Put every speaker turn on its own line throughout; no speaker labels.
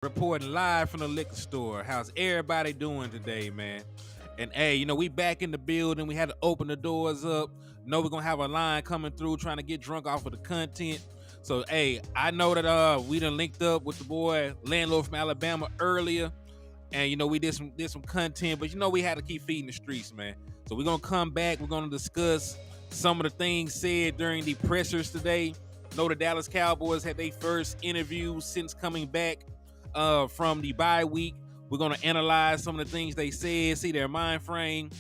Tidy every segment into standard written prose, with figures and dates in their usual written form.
Reporting live from the liquor store. How's everybody doing today, man? And hey, we back in the building. We had to open the doors up. Know we're gonna have a line coming through trying to get drunk off of the content. So hey, I know that we done linked up with the boy landlord from Alabama earlier. And we did some content, but we had to keep feeding the streets, man. So we're gonna come back. We're gonna discuss some of the things said during the pressers today. Know the Dallas Cowboys had their first interview since coming back from the bye week. We're gonna analyze some of the things they said, see their mind frame.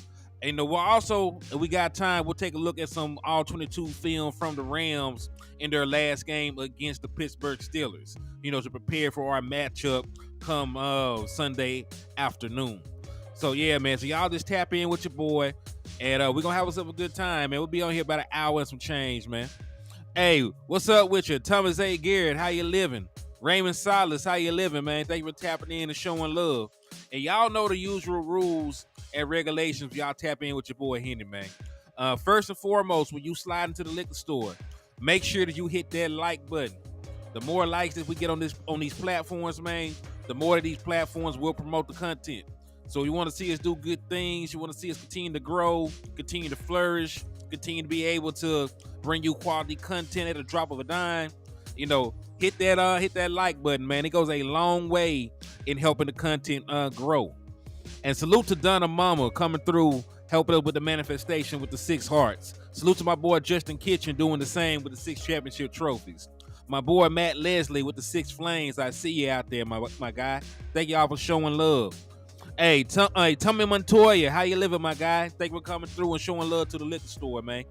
And we'll also, if we got time, we'll take a look at some all 22 film from the Rams in their last game against the Pittsburgh Steelers, to prepare for our matchup come Sunday afternoon. So yeah, man, so y'all just tap in with your boy, and we're gonna have us a good time, man. We'll be on here about an hour and some change, man. Hey, what's up with you? Thomas A. Garrett, how you living? Raymond Salas, how you living, man? Thank you for tapping in and showing love. And y'all know the usual rules and regulations. Y'all tap in with your boy Henny, man. First and foremost, when you slide into the liquor store, make sure that you hit that like button. The more likes that we get on these platforms, man, the more of these platforms will promote the content. So you want to see us do good things. You want to see us continue to grow, continue to flourish, continue to be able to bring you quality content at a drop of a dime. Hit that like button, man. It goes a long way in helping the content grow. And salute to Donna Mama coming through, helping us with the manifestation with the 6 hearts. Salute to my boy Justin Kitchen doing the same with the 6 championship trophies. My boy Matt Leslie with the 6 flames. I see you out there, my guy. Thank y'all for showing love. Hey, Tommy Montoya, how you living, my guy? Thank you for coming through and showing love to the liquor store, man.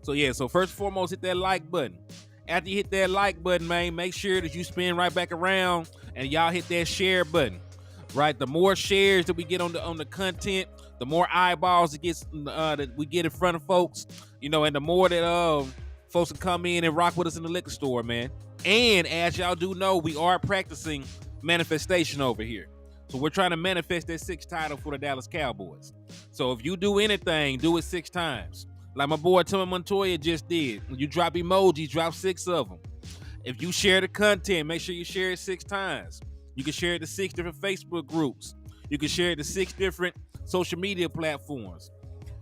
So yeah, so first and foremost, hit that like button. After you hit that like button, man, make sure that you spin right back around and y'all hit that share button. Right, the more shares that we get on the content, the more eyeballs it gets that we get in front of folks, and the more that folks can come in and rock with us in the liquor store, man. And as y'all do know, we are practicing manifestation over here. So we're trying to manifest that 6th title for the Dallas Cowboys. So if you do anything, do it 6 times. Like my boy Tommy Montoya just did. When you drop emojis, drop 6 of them. If you share the content, make sure you share it 6 times. You can share it to 6 different Facebook groups. You can share it to 6 different social media platforms.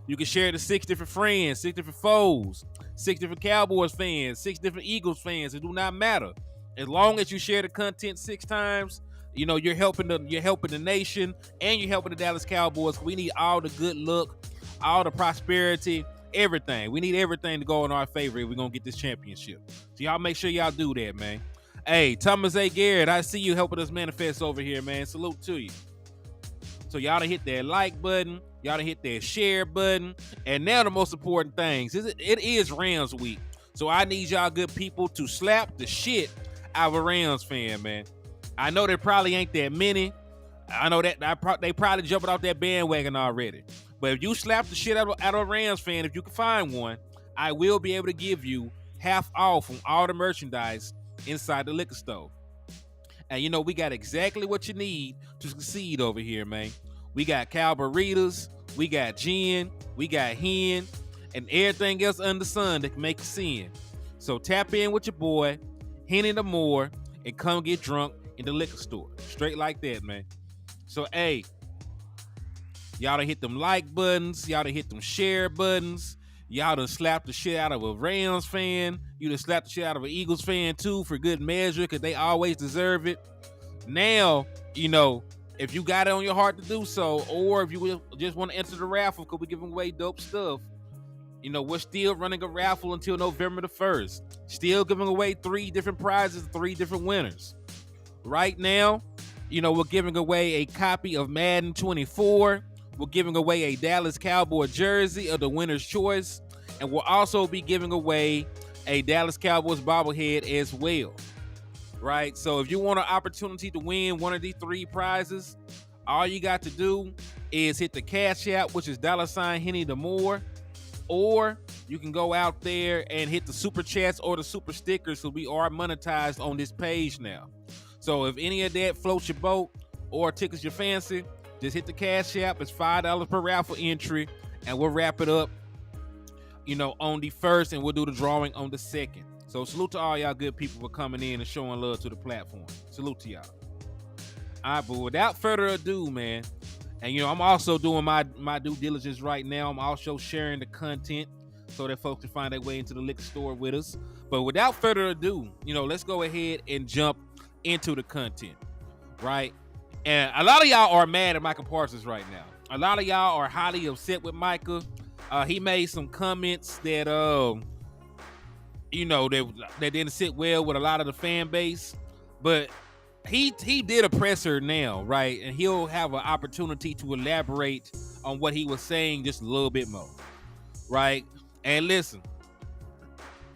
You can share it to 6 different friends, 6 different foes, 6 different Cowboys fans, 6 different Eagles fans. It do not matter. As long as you share the content 6 times, you're helping the nation and you're helping the Dallas Cowboys. We need all the good luck, all the prosperity, everything. We need everything to go in our favor if we're gonna get this championship. So y'all make sure y'all do that, man. Hey, Thomas A. Garrett, I see you helping us manifest over here, man. Salute to you. So y'all to hit that like button, y'all to hit that share button, and now the most important things is it is Rams week. So I need y'all good people to slap the shit out of a Rams fan, man. I know there probably ain't that many. I know that they probably jumping off that bandwagon already. But if you slap the shit out of a Rams fan, if you can find one, I will be able to give you half off on all the merchandise inside the liquor store. And we got exactly what you need to succeed over here, man. We got cow burritos, we got gin, we got hen, and everything else under the sun that can make you sin. So tap in with your boy, Hennythemoor, and come get drunk in the liquor store. Straight like that, man. So hey, y'all done hit them like buttons, y'all done hit them share buttons. Y'all done slapped the shit out of a Rams fan. You done slapped the shit out of an Eagles fan, too, for good measure, because they always deserve it. Now, if you got it on your heart to do so, or if you just want to enter the raffle, because we're giving away dope stuff, we're still running a raffle until November the 1st. Still giving away 3 different prizes, 3 different winners. Right now, we're giving away a copy of Madden 24. We're giving away a Dallas Cowboy jersey of the winner's choice. And we'll also be giving away a Dallas Cowboys bobblehead as well. Right? So if you want an opportunity to win one of these 3 prizes, all you got to do is hit the Cash App, which is $Hennythemoor. Or you can go out there and hit the Super Chats or the Super Stickers, so we are monetized on this page now. So if any of that floats your boat or tickles your fancy, just hit the Cash App. It's $5 per raffle entry, and we'll wrap it up, on the 1st, and we'll do the drawing on the 2nd. So salute to all y'all good people for coming in and showing love to the platform. Salute to y'all. All right, but without further ado, man, and I'm also doing my due diligence right now. I'm also sharing the content so that folks can find their way into the liquor store with us. But without further ado, let's go ahead and jump into the content, right? And a lot of y'all are mad at Micah Parsons right now. A lot of y'all are highly upset with Micah. He made some comments that that didn't sit well with a lot of the fan base, but he did a presser now, right? And he'll have an opportunity to elaborate on what he was saying just a little bit more, right? And listen,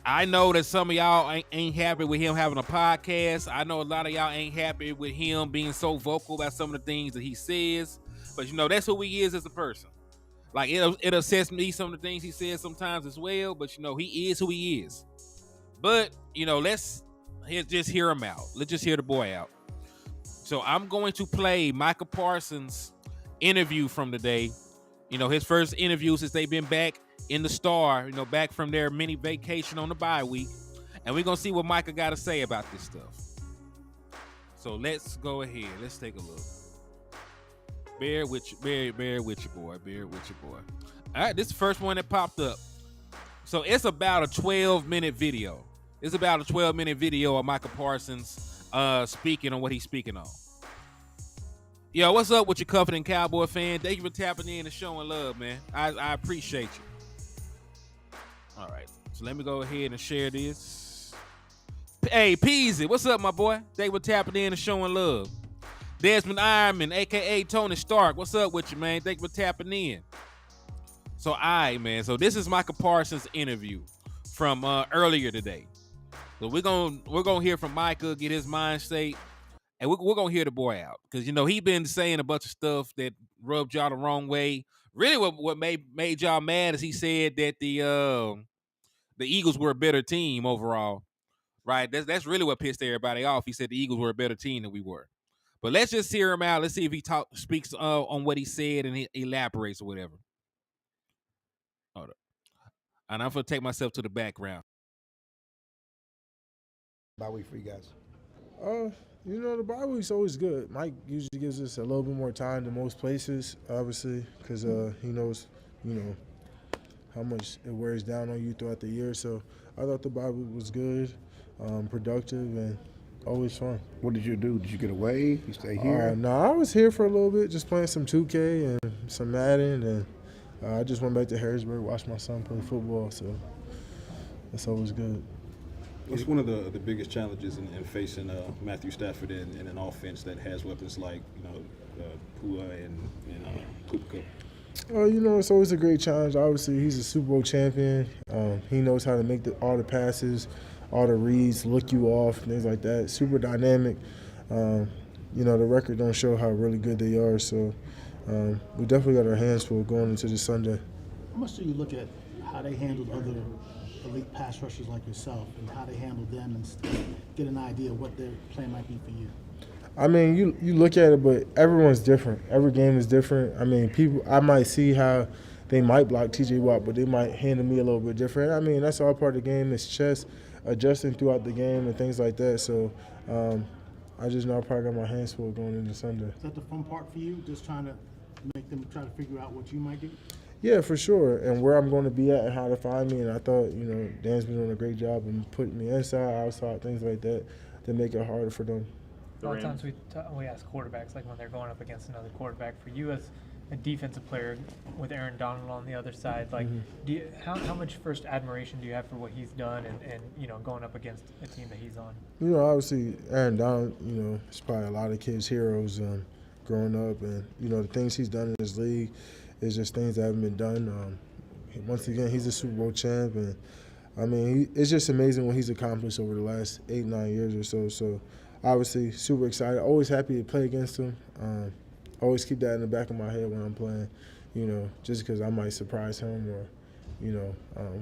I know that some of y'all ain't happy with him having a podcast. I know a lot of y'all ain't happy with him being so vocal about some of the things that he says, but that's who he is as a person. Like it upsets me some of the things he says sometimes as well, but he is who he is. But let's just hear him out. Let's just hear the boy out. So I'm going to play Micah Parsons' interview from today. His first interview since they've been back in the Star, back from their mini vacation on the bye week. And we're going to see what Micah got to say about this stuff. So let's go ahead. Let's take a look. Bear with you, boy. All right, this is the first one that popped up. So it's about a 12-minute video. It's about a 12-minute video of Micah Parsons speaking on what he's speaking on. Yo, what's up with your confident Cowboy fan? Thank you for tapping in and showing love, man. I appreciate you. All right, so let me go ahead and share this. Hey, Peasy, what's up, my boy? Thank you for tapping in and showing love. Desmond Ironman, a.k.a. Tony Stark, what's up with you, man? Thank you for tapping in. So, man. So this is Micah Parsons' interview from earlier today. So we're gonna hear from Micah, get his mind state, and we're gonna hear the boy out because he been saying a bunch of stuff that rubbed y'all the wrong way. Really, what made y'all mad is he said that the Eagles were a better team overall, right? That's really what pissed everybody off. He said the Eagles were a better team than we were. But let's just hear him out. Let's see if he speaks on what he said and he elaborates or whatever. Hold up. And I'm gonna take myself to the background.
Bye week for you guys.
The bye week's always good. Mike usually gives us a little bit more time than most places, obviously, because he knows, how much it wears down on you throughout the year. So I thought the bye week was good, productive, and always fun.
What did you do? Did you get away? You stay here?
No, I was here for a little bit, just playing some 2K and some Madden, and I just went back to Harrisburg, watched my son play football. So that's always good.
What's one of the biggest challenges in facing Matthew Stafford in an offense that has weapons like Pua and Cooper Kupp?
It's always a great challenge. Obviously, he's a Super Bowl champion. He knows how to make all the passes, all the reads, look you off, things like that. Super dynamic. The record don't show how really good they are. So we definitely got our hands full going into this Sunday.
How much do you look at how they handled other elite pass rushers like yourself and how they handle them and get an idea of what their plan might be for you?
I mean, you look at it, but everyone's different. Every game is different. I mean, I might see how they might block T.J. Watt, but they might handle me a little bit different. I mean, that's all part of the game. It's chess, adjusting throughout the game and things like that. So I just know I probably got my hands full going into Sunday.
Is that the fun part for you, just trying to make them try to figure out what you might do?
Yeah, for sure, and where I'm going to be at and how to find me. And I thought, Dan's been doing a great job in putting me inside, outside, things like that, to make it harder for them.
A lot of times we ask quarterbacks, like when they're going up against another quarterback, for you as a defensive player with Aaron Donald on the other side, like, how much first admiration do you have for what he's done and going up against a team that he's on?
Obviously, Aaron Donald, it's probably a lot of kids' heroes growing up, and, the things he's done in this league is just things that haven't been done. Once again, he's a Super Bowl champ, and, I mean, it's just amazing what he's accomplished over the last 8-9 years or so. So, obviously, super excited. Always happy to play against him. Always keep that in the back of my head when I'm playing, just because I might surprise him or,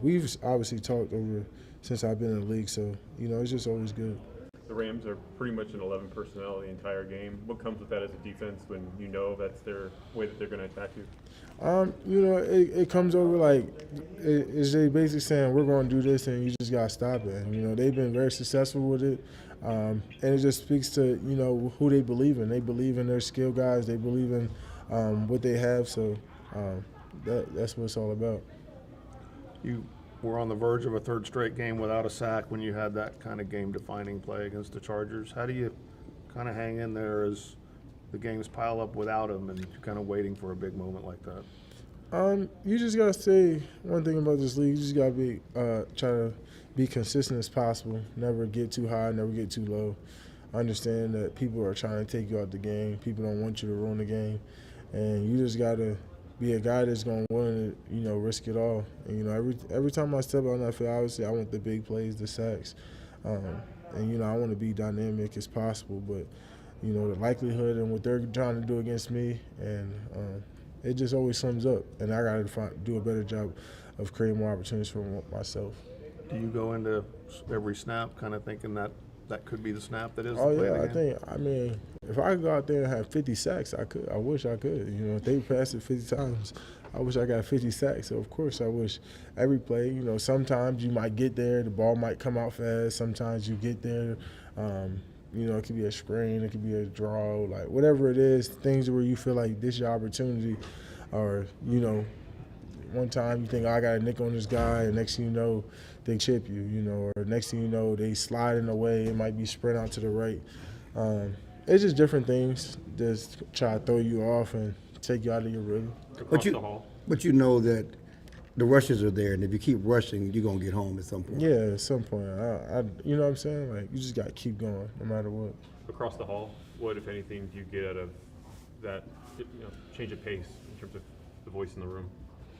we've obviously talked over since I've been in the league. So, it's just always good.
The Rams are pretty much an 11 personnel the entire game. What comes with that as a defense when that's their way that they're going to attack you?
It comes over like it's they basically saying we're going to do this and you just got to stop it. And, they've been very successful with it. And it just speaks to, you know, who they believe in. They believe in their skill guys. They believe in what they have. So that's what it's all about.
You were on the verge of a third straight game without a sack when you had that kind of game-defining play against the Chargers. How do you kind of hang in there as the games pile up without him and you're kind of waiting for a big moment like that?
You just gotta say one thing about this league. You just gotta be try to be consistent as possible. Never get too high, never get too low. Understand that people are trying to take you out the game. People don't want you to ruin the game, and you just gotta be a guy that's gonna willing to, you know, risk it all. And you know, every time I step on that field, obviously I want the big plays, the sacks, and you know I want to be dynamic as possible. But you know the likelihood and what they're trying to do against me, and it just always sums up. And I gotta do a better job of creating more opportunities for myself.
Do you go into every snap kind of thinking that could be the snap that is the
Oh
play
yeah,
of the game?
I mean, if I could go out there and have 50 sacks, I could. I wish I could. You know, if they passed it 50 times, I wish I got 50 sacks. So of course I wish every play. You know, sometimes you might get there, the ball might come out fast. Sometimes you get there. You know, it could be a screen, it could be a draw, like whatever it is. Things where you feel like this is your opportunity, or you know, one time you think, oh, I got a nick on this guy, and next thing you know, they chip you, you know, or next thing you know, they slide in the way. It might be sprint out to the right. It's just different things just try to throw you off and take you out of your rhythm.
Across the hall.
But you know that the rushes are there, and if you keep rushing, you're gonna get home at some point.
Yeah, at some point. You know what I'm saying? Like, you just got to keep going no matter what.
Across the hall, what, if anything, do you get out of that, you know, change of pace in terms of the voice in the room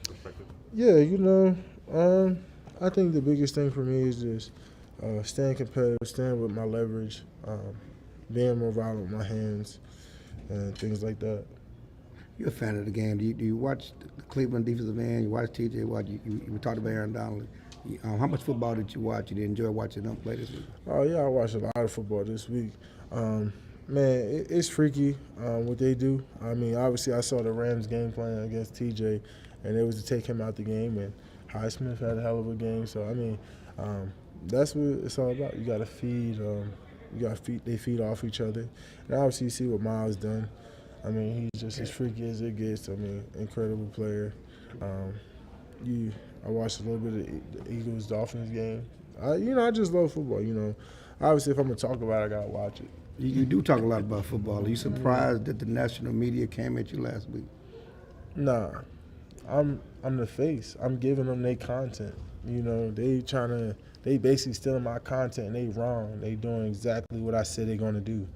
perspective?
Yeah, you know, I think the biggest thing for me is just staying competitive, staying with my leverage, being more violent with my hands, and things like that.
You're a fan of the game. Do you watch the Cleveland defensive end? You watch TJ? You talked about Aaron Donald. How much football did you watch? You did enjoy watching them play this week?
Oh yeah, I watched a lot of football this week. Man, it's freaky what they do. I mean, obviously I saw the Rams game plan against TJ, and it was to take him out the game. And Highsmith had a hell of a game. So I mean, that's what it's all about. You got to feed. They feed off each other. And obviously you see what Miles done. I mean, he's just as freaky as it gets. I mean, incredible player. I watched a little bit of the Eagles-Dolphins game. I just love football, you know. Obviously, if I'm going to talk about it, I got to watch it.
You do talk a lot about football. Are you surprised that the national media came at you last week?
Nah. I'm the face. I'm giving them their content. You know, they basically stealing my content, and they wrong. They doing exactly what I said they're going to do.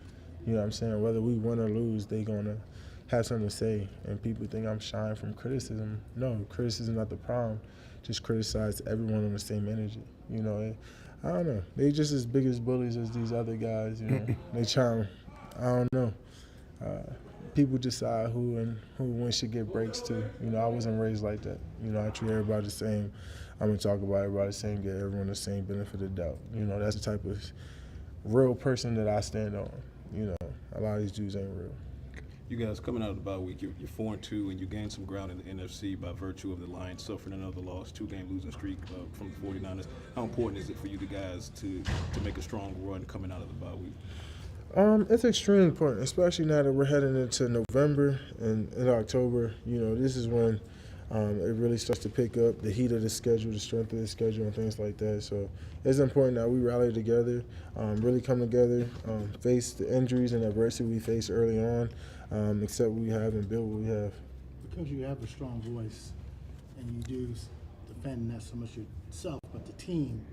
You know what I'm saying? Whether we win or lose, they're going to have something to say. And people think I'm shying from criticism. No, criticism not the problem. Just criticize everyone on the same energy. You know, I don't know. They just as big as bullies as these other guys, you know. They trying, I don't know. People decide who and when should get breaks too. You know, I wasn't raised like that. You know, I treat everybody the same. I'm going to talk about everybody the same, get everyone the same benefit of doubt. You know, that's the type of real person that I stand on. You know, a lot of these dudes ain't real.
You guys coming out of the bye week, you're 4-2, and you gained some ground in the NFC by virtue of the Lions suffering another loss, 2-game losing streak from the 49ers. How important is it for you guys to make a strong run coming out of the bye week?
It's extremely important, especially now that we're heading into November and in October. You know, this is when it really starts to pick up, the heat of the schedule, the strength of the schedule, and things like that. So it's important that we rally together, really come together, face the injuries and adversity we faced early on, accept what we have and build what we have.
Because you have a strong voice and you do defend not so much yourself, but the team,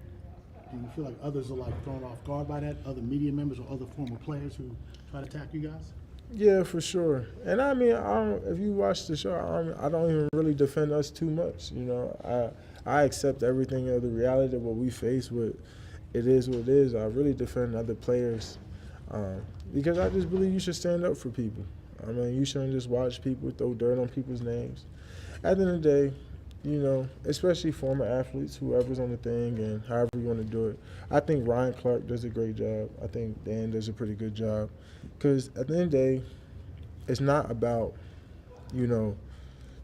do you feel like others are like thrown off guard by that, other media members or other former players who try to attack you guys?
Yeah, for sure. And I mean, if you watch the show, I don't even really defend us too much. You know, I accept everything of the reality of what we face. What it is, what it is. I really defend other players because I just believe you should stand up for people. I mean, you shouldn't just watch people throw dirt on people's names. At the end of the day, you know, especially former athletes, whoever's on the thing and however you want to do it. I think Ryan Clark does a great job. I think Dan does a pretty good job. Because at the end of the day, it's not about, you know,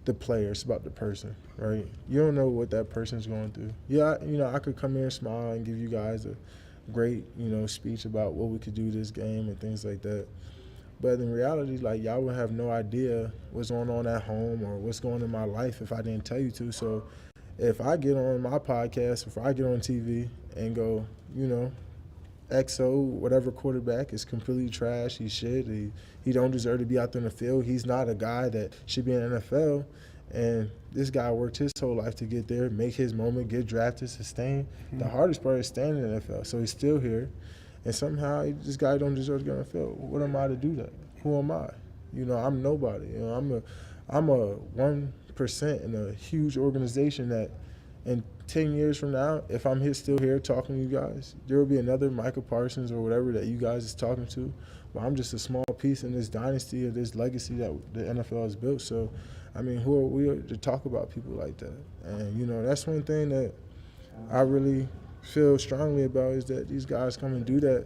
the player. It's about the person, right? You don't know what that person's going through. Yeah, you know, I could come here and smile and give you guys a great, speech about what we could do this game and things like that. But in reality, like, y'all would have no idea what's going on at home or what's going on in my life if I didn't tell you to. So if I get on my podcast, if I get on TV and go, XO, whatever quarterback is completely trash, he's shit, he don't deserve to be out there in the field, he's not a guy that should be in the NFL, and this guy worked his whole life to get there, make his moment, get drafted, sustain. Mm-hmm. The hardest part is staying in the NFL, so he's still here. And somehow this guy don't deserve to get on the field. What am I to do that? Who am I? I'm nobody. I'm a 1% in a huge organization that in 10 years from now, if I'm still here talking to you guys, there will be another Micah Parsons or whatever that you guys is talking to. But I'm just a small piece in this dynasty or this legacy that the NFL has built. So, who are we to talk about people like that? And, that's one thing that I really feel strongly about is that these guys come and do that,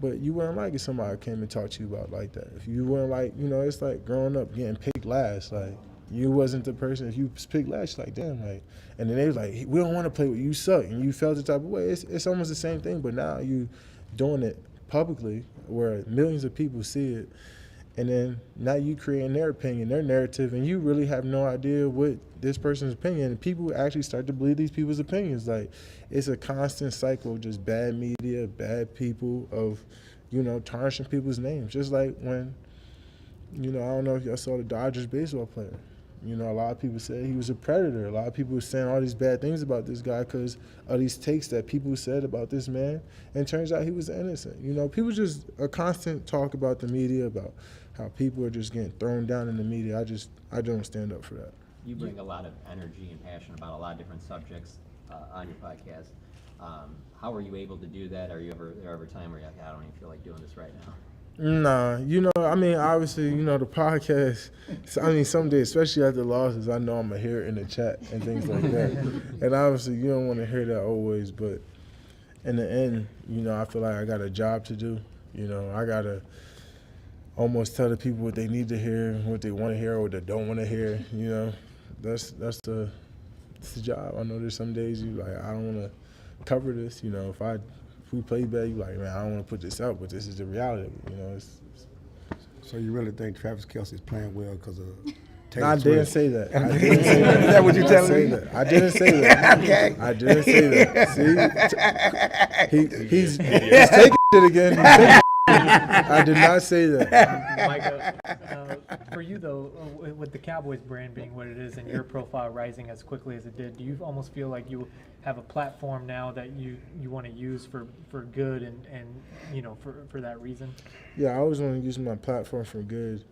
but you wouldn't like if somebody came and talked to you about like that. If you wouldn't like, it's like growing up getting picked last. Like, you wasn't the person, if you was picked last, you're like, damn, like, and then they was like, we don't want to play with you, you suck, and you felt the type of way. It's almost the same thing, but now you doing it publicly where millions of people see it, and then now you creating their opinion, their narrative, and you really have no idea what this person's opinion, and people actually start to believe these people's opinions. Like, it's a constant cycle of just bad media, bad people, of, tarnishing people's names. Just like when, I don't know if y'all saw the Dodgers baseball player. A lot of people said he was a predator. A lot of people were saying all these bad things about this guy because of these takes that people said about this man, and it turns out he was innocent. People just a constant talk about the media, about how people are just getting thrown down in the media. I don't stand up for that.
You bring a lot of energy and passion about a lot of different subjects on your podcast. How are you able to do that? Are you ever a time where you're like, I don't even feel like doing this right now?
Nah, obviously, the podcast, some days, especially after losses, I know I'm going to hear it in the chat and things like that. And obviously, you don't want to hear that always, but in the end, I feel like I got a job to do. I got to almost tell the people what they need to hear, what they want to hear, or what they don't want to hear. That's the job. I know there's some days you like, I don't want to cover this. If we play bad, you like, man, I don't want to put this out, but this is the reality.
So you really think Travis Kelce's playing well because of Taylor
I
Swift?
didn't say that. I didn't say that.
Is that what you're telling me?
I didn't say that.
Okay.
I didn't say that. See, he's taking shit again. He's taking I did not say that.
Micah, for you though, with the Cowboys brand being what it is and your profile rising as quickly as it did, do you almost feel like you have a platform now that you want to use for good and for that reason?
Yeah, I always want to use my platform for good,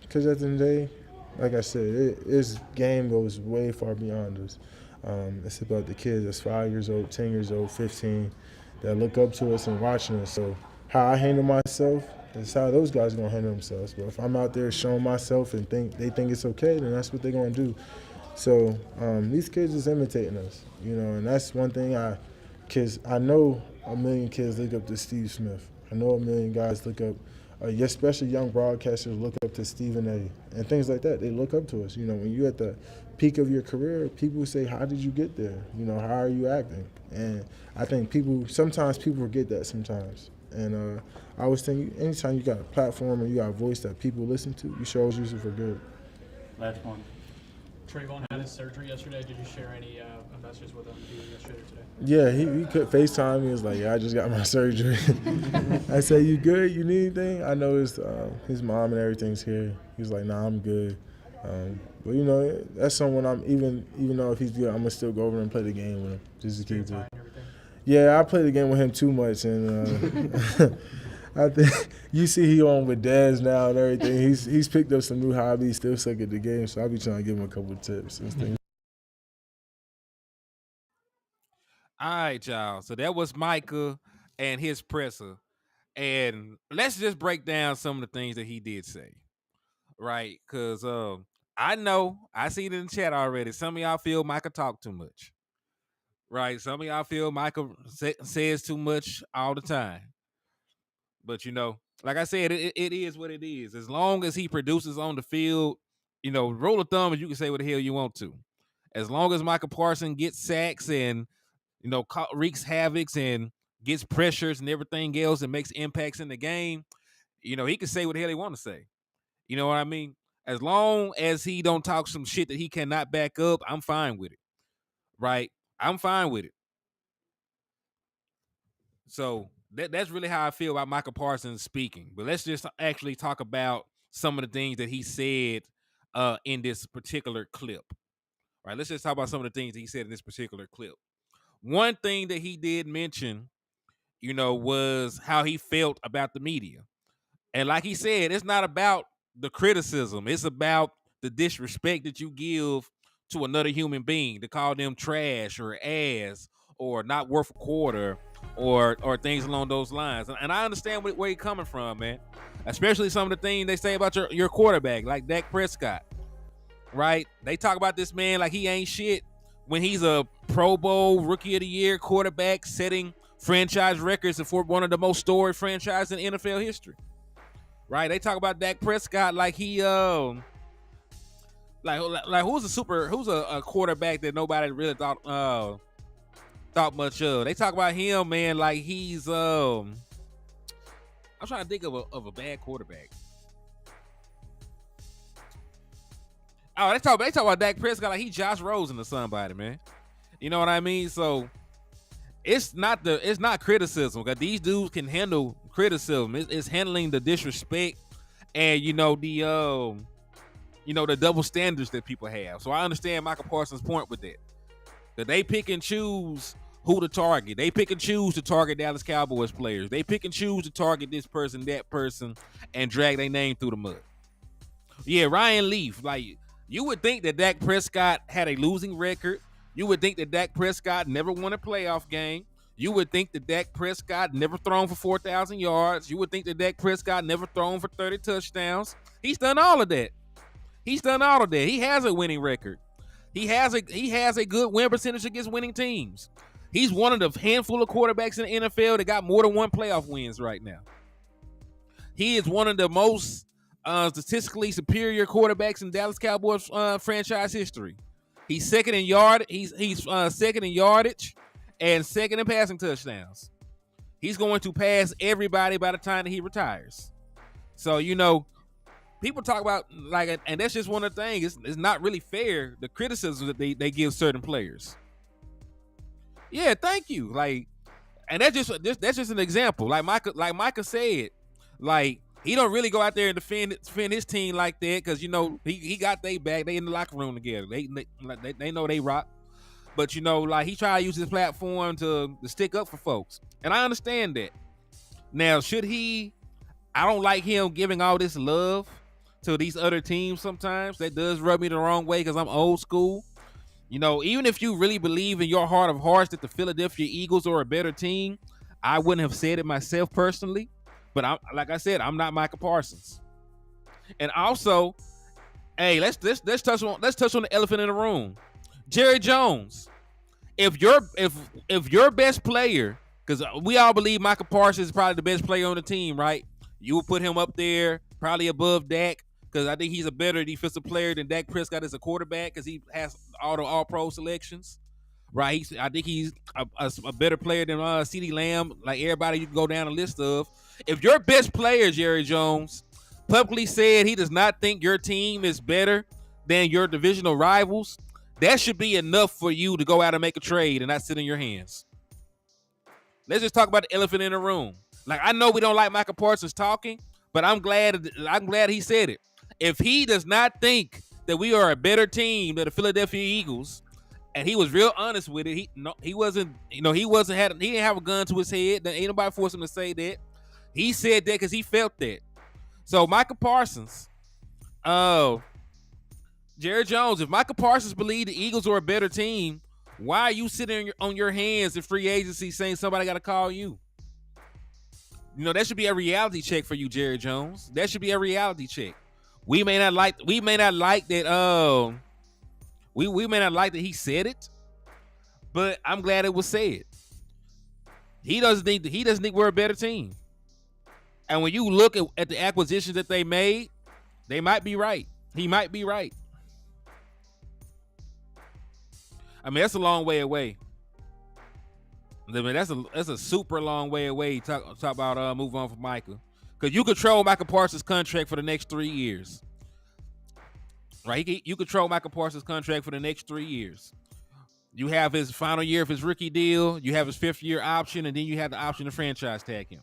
because at the end of the day, like I said, this game goes way far beyond us. It's about the kids that's 5 years old, 10 years old, 15, that look up to us and watching us. So how I handle myself, that's how those guys are going to handle themselves. But if I'm out there showing myself and they think it's okay, then that's what they're going to do. So these kids is imitating us, and that's one thing because I know a million kids look up to Steve Smith. I know a million guys look up, especially young broadcasters look up to Stephen A. and things like that. They look up to us. When you're at the peak of your career, people say, how did you get there? How are you acting? And I think sometimes people forget that sometimes. And I always think anytime you got a platform or you got a voice that people listen to, you should always use it for good.
Last one. Trayvon had his surgery yesterday. Did you share any messages with him yesterday or today?
Yeah, he could FaceTime. He was like, yeah, I just got my surgery. I said, you good? You need anything? I know his mom and everything's here. He was like, nah, I'm good. But, that's someone even though if he's good, I'm going to still go over and play the game with him. Just to keep it. Yeah, I play the game with him too much. And I think you see he on with Daz now and everything. He's picked up some new hobbies, still suck at the game, so I'll be trying to give him a couple of tips and things.
All right, y'all. So that was Micah and his presser. And let's just break down some of the things that he did say. Right? Because I know, I see it in the chat already. Some of y'all feel Micah talk too much. Right? Some of y'all feel Micah says too much all the time. But, like I said, it is what it is. As long as he produces on the field, rule of thumb is you can say what the hell you want to. As long as Micah Parsons gets sacks and, wreaks havoc and gets pressures and everything else and makes impacts in the game, he can say what the hell he want to say. You know what I mean? As long as he don't talk some shit that he cannot back up, I'm fine with it. Right? I'm fine with it. So that's really how I feel about Micah Parsons speaking. But let's just actually talk about some of the things that he said in this particular clip. Right? Let's just talk about some of the things that he said in this particular clip. One thing that he did mention, was how he felt about the media. And like he said, it's not about the criticism. It's about the disrespect that you give to another human being, to call them trash or ass or not worth a quarter or things along those lines. And I understand where you're coming from, man. Especially some of the things they say about your quarterback, like Dak Prescott, right? They talk about this man like he ain't shit when he's a Pro Bowl Rookie of the Year quarterback setting franchise records for one of the most storied franchises in NFL history. Right? They talk about Dak Prescott like he like who's a quarterback that nobody really thought much of. They talk about him, man, like he's I'm trying to think of a bad quarterback. Oh, they talk about Dak Prescott like he Josh Rosen or somebody, man. You know what I mean? So it's not criticism, because these dudes can handle criticism. It's handling the disrespect and the double standards that people have. So I understand Micah Parsons' point with that. That they pick and choose who to target. They pick and choose to target Dallas Cowboys players. They pick and choose to target this person, that person, and drag their name through the mud. Yeah, Ryan Leaf, like you would think that Dak Prescott had a losing record. You would think that Dak Prescott never won a playoff game. You would think that Dak Prescott never thrown for 4,000 yards. You would think that Dak Prescott never thrown for 30 touchdowns. He's done all of that. He has a winning record. He has a good win percentage against winning teams. He's one of the handful of quarterbacks in the NFL that got more than one playoff wins right now. He is one of the most statistically superior quarterbacks in Dallas Cowboys franchise history. He's second in yard. He's second in yardage and second in passing touchdowns. He's going to pass everybody by the time that he retires. So people talk about and that's just one of the things. It's not really fair, the criticism that they give certain players. Yeah, thank you. And that's just an example. Like Micah said, he don't really go out there and defend his team like that because he got they back. They in the locker room together. They know they rock. But he try to use his platform to stick up for folks, and I understand that. Now, should he? I don't like him giving all this love to these other teams. Sometimes that does rub me the wrong way because I'm old school. Even if you really believe in your heart of hearts that the Philadelphia Eagles are a better team, I wouldn't have said it myself personally. But like I said, I'm not Micah Parsons. And also, hey, let's touch on the elephant in the room. Jerry Jones. If your best player, because we all believe Micah Parsons is probably the best player on the team, right? You would put him up there, probably above Dak, because I think he's a better defensive player than Dak Prescott as a quarterback, because he has all-pro selections, right? I think he's a better player than CeeDee Lamb, like everybody you can go down a list of. If your best player, Jerry Jones, publicly said he does not think your team is better than your divisional rivals, that should be enough for you to go out and make a trade and not sit in your hands. Let's just talk about the elephant in the room. I know we don't like Micah Parsons talking, but I'm glad he said it. If he does not think that we are a better team than the Philadelphia Eagles, and he was real honest with it, he didn't have a gun to his head. Ain't nobody forced him to say that. He said that because he felt that. So Micah Parsons, Jerry Jones, if Micah Parsons believed the Eagles are a better team, why are you sitting on your hands in free agency saying somebody got to call you? That should be a reality check for you, Jerry Jones. That should be a reality check. We may not like that. We may not like that he said it, but I'm glad it was said. He doesn't think we're a better team. And when you look at the acquisitions that they made, they might be right. He might be right. I mean, that's a long way away. I mean, that's a super long way away. Talk about move on from Micah, because you control Micah Parsons' contract for the next 3 years, right? You control Micah Parsons' contract for the next 3 years. You have his final year of his rookie deal. You have his 5th-year option, and then you have the option to franchise tag him.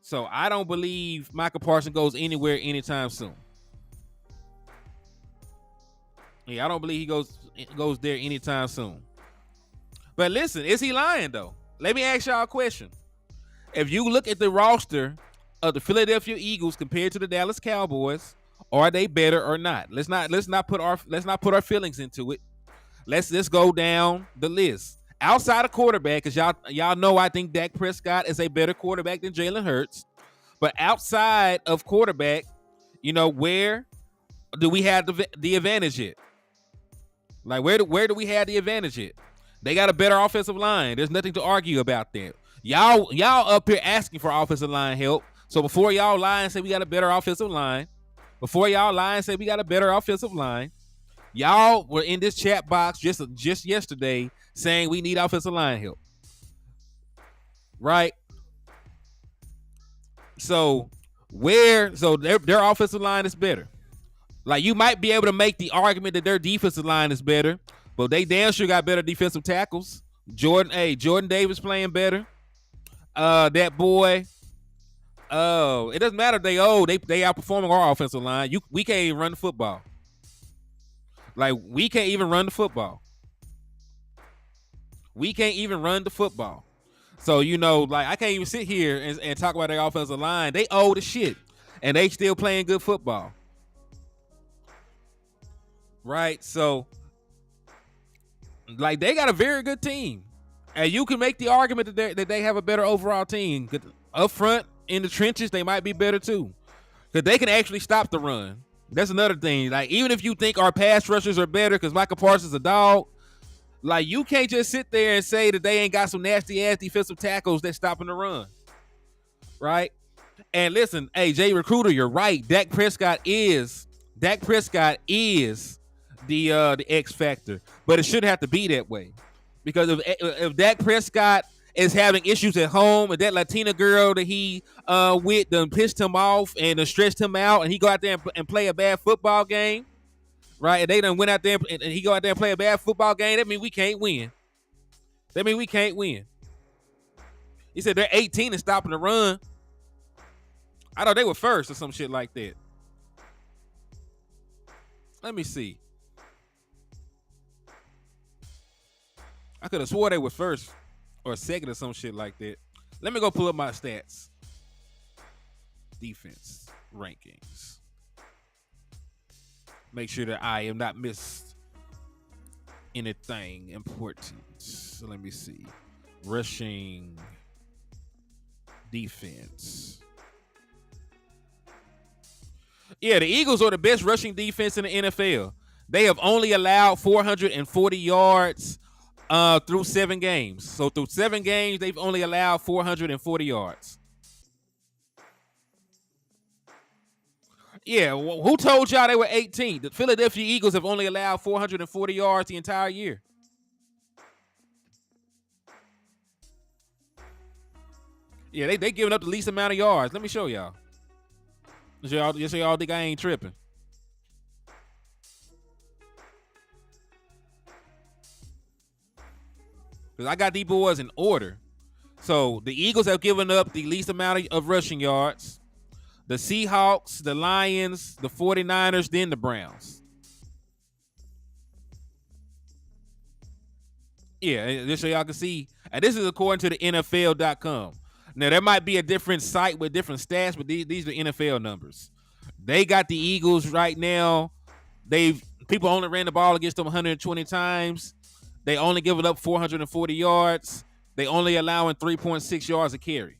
So I don't believe Micah Parsons goes anywhere anytime soon. Yeah, I don't believe he goes there anytime soon. But listen, is he lying though? Let me ask y'all a question. If you look at the roster of the Philadelphia Eagles compared to the Dallas Cowboys, are they better or not? Let's not put our feelings into it. Let's go down the list. Outside of quarterback, because y'all know I think Dak Prescott is a better quarterback than Jalen Hurts. But outside of quarterback, where do we have the advantage at? Like where do we have the advantage at? They got a better offensive line. There's nothing to argue about that. Y'all up here asking for offensive line help. So before y'all lie and say we got a better offensive line, y'all were in this chat box just yesterday saying we need offensive line help. Right? So their offensive line is better. Like you might be able to make the argument that their defensive line is better, but they damn sure got better defensive tackles. Jordan Davis playing better. That boy. It doesn't matter if they old. They outperforming our offensive line. We can't even run the football. Like we can't even run the football. So like I can't even sit here and talk about their offensive line. They old as shit, and they still playing good football. Right? So, like they got a very good team, and you can make the argument that they have a better overall team. Up front in the trenches, they might be better too, because they can actually stop the run. That's another thing. Like even if you think our pass rushers are better because Micah Parsons is a dog, like you can't just sit there and say that they ain't got some nasty ass defensive tackles that's stopping the run, right? And listen, hey Jay Recruiter, you're right. Dak Prescott is the X factor, but it shouldn't have to be that way, because if Dak Prescott is having issues at home and that Latina girl that he with done pissed him off and done stressed him out, and he go out there and play a bad football game, right? And they done went out there and he go out there and play a bad football game. That means we can't win. He said they're 18 and stopping the run. I thought they were first or some shit like that. Let me see. I could have swore they were first or second or some shit like that. Let me go pull up my stats. Defense rankings. Make sure that I am not missed anything important. So let me see. Rushing defense. Yeah, the Eagles are the best rushing defense in the NFL. They have only allowed 440 yards through 7 games. So through 7 games, they've only allowed 440 yards. Yeah, who told y'all they were 18? The Philadelphia Eagles have only allowed 440 yards the entire year. Yeah, they giving up the least amount of yards. Let me show y'all. Just so y'all think I ain't tripping. Because I got these boys in order. So the Eagles have given up the least amount of rushing yards. The Seahawks, the Lions, the 49ers, then the Browns. Yeah, just so y'all can see. And this is according to the NFL.com. Now, there might be a different site with different stats, but these are NFL numbers. They got the Eagles right now. People only ran the ball against them 120 times. They only giving up 440 yards. They only allowing 3.6 yards a carry.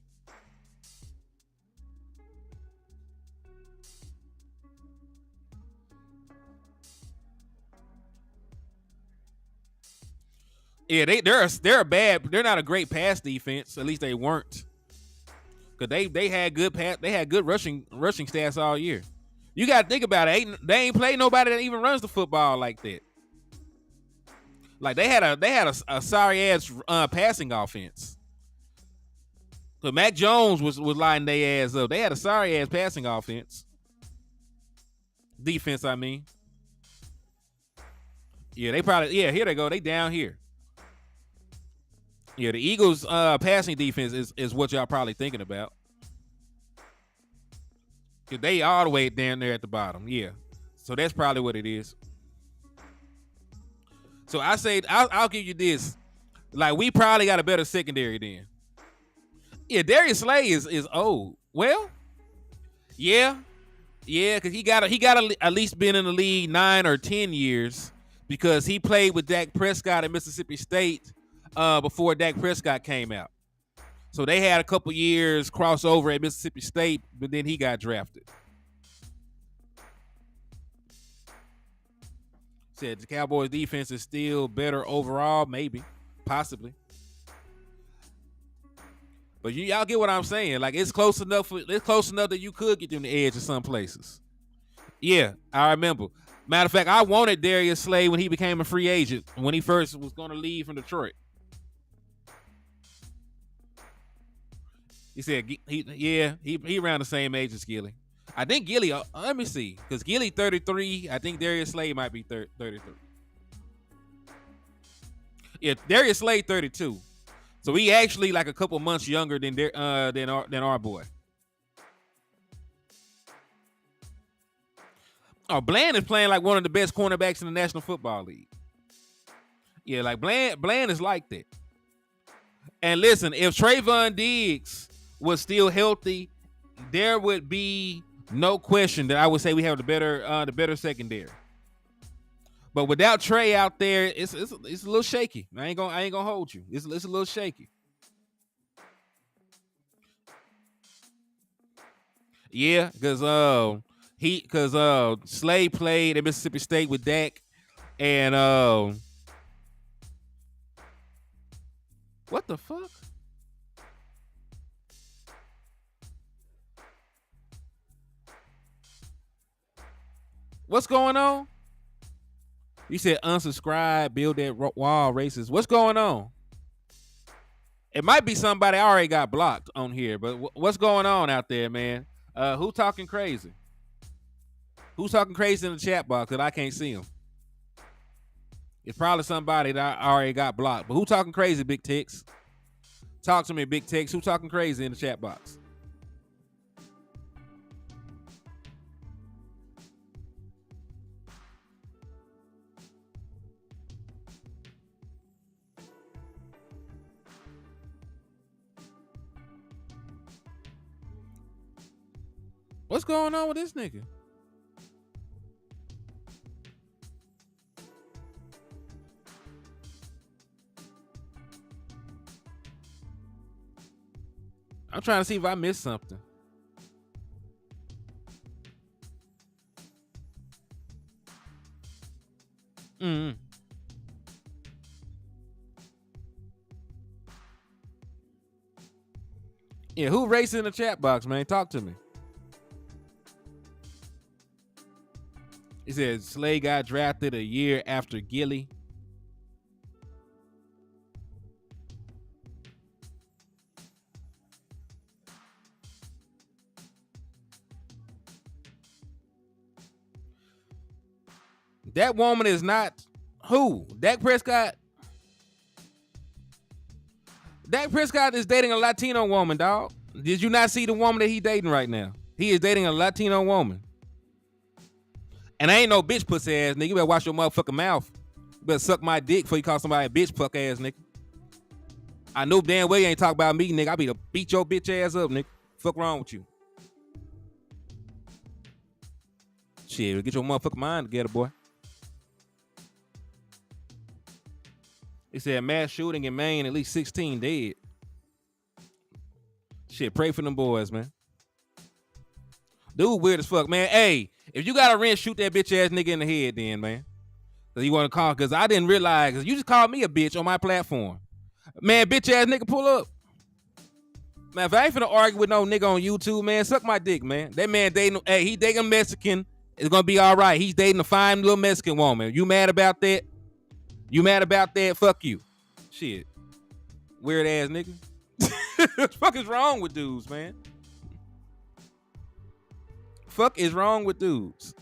Yeah, they're not a great pass defense. At least they weren't. Cause they had good rushing stats all year. You gotta think about it. They ain't played nobody that even runs the football like that. Like they had a sorry ass passing offense. So Mac Jones was lining their ass up. They had a sorry ass passing offense. Defense, I mean. Yeah, here they go. They down here. Yeah, the Eagles passing defense is what y'all probably thinking about. They all the way down there at the bottom. Yeah. So that's probably what it is. So I say I'll give you this. Like, we probably got a better secondary then. Yeah, Darius Slay is old. Well, yeah, because he got at least been in the league 9 or 10 years because he played with Dak Prescott at Mississippi State before Dak Prescott came out. So they had a couple years crossover at Mississippi State, but then he got drafted. Said the Cowboys defense is still better overall, maybe, possibly. But y'all get what I'm saying. Like, it's close enough that you could get them the edge in some places. Yeah, I remember. Matter of fact, I wanted Darius Slay when he became a free agent, when he first was going to leave from Detroit. He said, he around the same age as Gilly. I think Gilly, let me see, because Gilly 33. I think Darius Slay might be 33. Yeah, Darius Slay 32. So he actually like a couple months younger than our boy. Oh, Bland is playing like one of the best cornerbacks in the National Football League. Yeah, like Bland is like that. And listen, if Trayvon Diggs was still healthy, there would be no question that I would say we have the better secondary. But without Trey out there, it's a little shaky. I ain't gonna hold you. It's a little shaky. Yeah, because Slade played at Mississippi State with Dak, and what the fuck? What's going on? You said unsubscribe, build that wall, racist. What's going on? It might be somebody I already got blocked on here, but what's going on out there, man? Who talking crazy? Who's talking crazy in the chat box that I can't see them? It's probably somebody that I already got blocked. But who talking crazy, Big Tex? Talk to me, Big Tex. Who talking crazy in the chat box? What's going on with this nigga? I'm trying to see if I missed something. Yeah, who racing in the chat box, man? Talk to me. He said Slay got drafted a year after Gilly. That woman is not who? Dak Prescott? Dak Prescott is dating a Latino woman, dog. Did you not see the woman that he dating right now? He is dating a Latino woman. And I ain't no bitch pussy ass nigga. You better watch your motherfucking mouth. You better suck my dick before you call somebody a bitch fuck ass nigga. I know damn well you ain't talk about me, nigga. I be to beat your bitch ass up, nigga. Fuck wrong with you? Shit, get your motherfucking mind together, boy. He said mass shooting in Maine, at least 16 dead. Shit, pray for them boys, man. Dude weird as fuck, man. Hey, if you got a wrench, shoot that bitch ass nigga in the head then, man. Cause you want to call, cause I didn't realize, cause you just called me a bitch on my platform. Man, bitch ass nigga, pull up. Man, if I ain't finna argue with no nigga on YouTube, man, suck my dick, man. That man dating, hey, he dating a Mexican. It's gonna be all right. He's dating a fine little Mexican woman. You mad about that? You mad about that? Fuck you. Shit. Weird ass nigga. What the fuck is wrong with dudes, man? Fuck is wrong with dudes?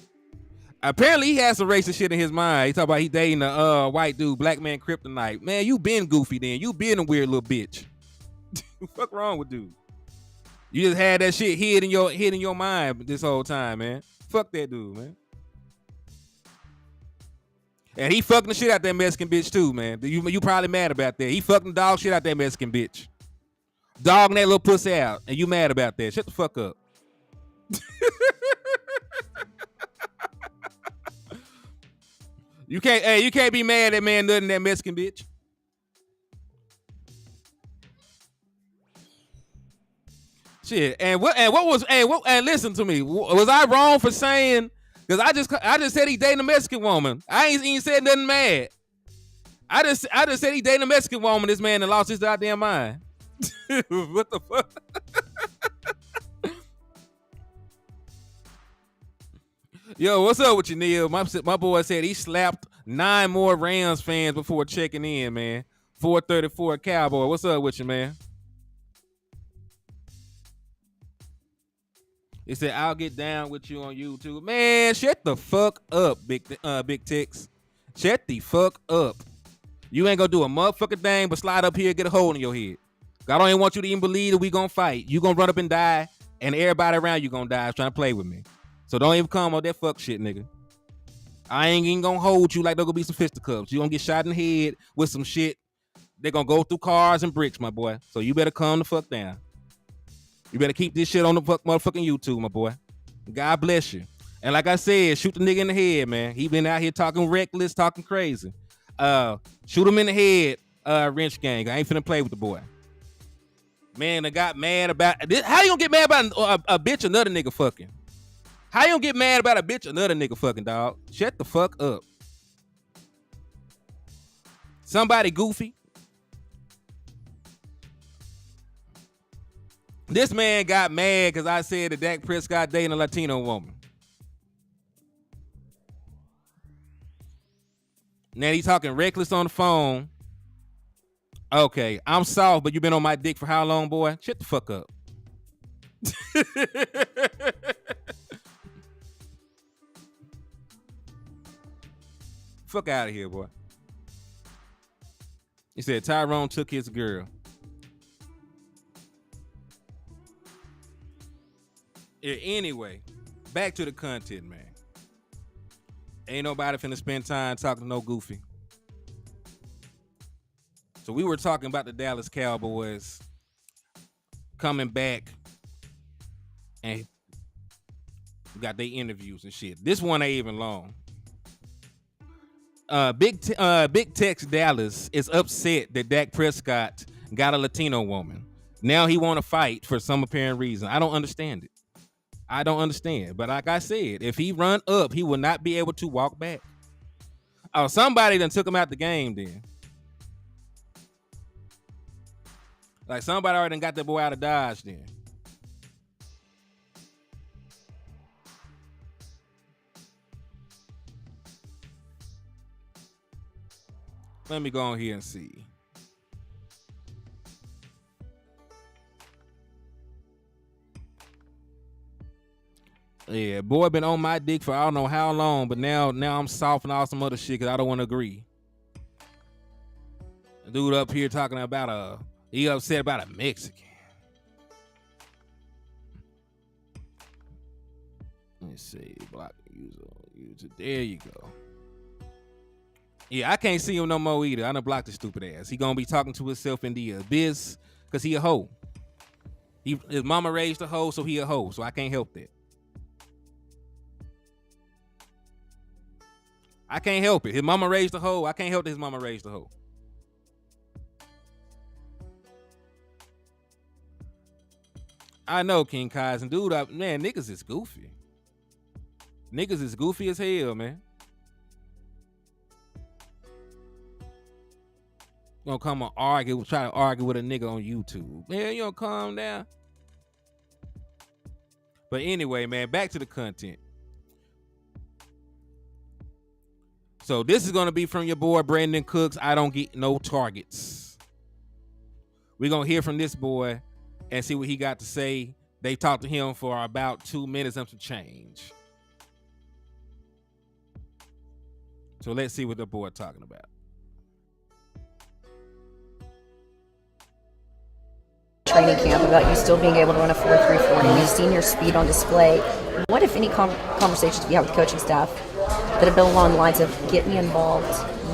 Apparently he has some racist shit in his mind. He talk about he dating a white dude, black man kryptonite. Man, you been goofy then. You been a weird little bitch. Fuck wrong with dude? You just had that shit hid in your mind this whole time, man. Fuck that dude, man. And he fucking the shit out that Mexican bitch too, man. You probably mad about that. He fucking dog shit out that Mexican bitch. Dogging that little pussy out. And you mad about that. Shut the fuck up. You can't be mad at man nutting that Mexican bitch. Shit. And listen to me. Was I wrong for saying? Because I just said he dating a Mexican woman. I ain't said nothing mad. I just said he dating a Mexican woman. This man that lost his goddamn mind. What the fuck? Yo, what's up with you, Neil? My boy said he slapped 9 more Rams fans before checking in, man. 434 Cowboy. What's up with you, man? He said, I'll get down with you on YouTube. Man, shut the fuck up, Big Tex. Shut the fuck up. You ain't gonna do a motherfucking thing but slide up here and get a hole in your head. I don't even want you to even believe that we gonna fight. You gonna run up and die, and everybody around you gonna die trying to play with me. So don't even come on that fuck shit, nigga. I ain't even gonna hold you like there gonna be some fisticuffs. You gonna get shot in the head with some shit. They gonna go through cars and bricks, my boy. So you better calm the fuck down. You better keep this shit on the motherfucking YouTube, my boy. God bless you. And like I said, shoot the nigga in the head, man. He been out here talking reckless, talking crazy. Shoot him in the head, wrench gang. I ain't finna play with the boy. Man, I got mad about this. How you gonna get mad about a bitch another nigga fucking? How you gonna get mad about a bitch another nigga fucking, dog? Shut the fuck up. Somebody goofy. This man got mad because I said that Dak Prescott dating a Latino woman. Now he talking reckless on the phone. Okay, I'm soft, but you been on my dick for how long, boy? Shut the fuck up. Fuck out of here, boy. He said Tyrone took his girl. Yeah, anyway, back to the content, man. Ain't nobody finna spend time talking to no goofy. So we were talking about the Dallas Cowboys coming back and got their interviews and shit. This one ain't even long. Big Tex Dallas is upset that Dak Prescott got a Latino woman. Now he want to fight for some apparent reason. I don't understand it. I don't understand. But like I said, if he run up, he will not be able to walk back. Oh, somebody done took him out the game then. Like somebody already done got that boy out of Dodge then. Let me go on here and see. Yeah, boy been on my dick for I don't know how long, but now I'm soft and all some other shit because I don't want to agree. A dude up here talking about he upset about a Mexican. Let me see. Block user. There you go. Yeah, I can't see him no more either. I done blocked his stupid ass. He gonna be talking to himself in the abyss because he a hoe. His mama raised a hoe, so he a hoe. So I can't help that. I can't help it. His mama raised a hoe. I can't help that his mama raised a hoe. I know, King Kaizen. Dude, man, niggas is goofy. Niggas is goofy as hell, man. Gonna come and try to argue with a nigga on YouTube. Man, you don't calm down. But anyway, man, back to the content. So this is going to be from your boy Brandon Cooks. I don't get no targets. We're going to hear from this boy and see what he got to say. They talked to him for about 2 minutes and some change. So let's see what the boy talking about.
Training camp about you still being able to run a 4.340. We've seen your speed on display. What, if any, conversations do you have with the coaching staff that have been along the lines of get me involved,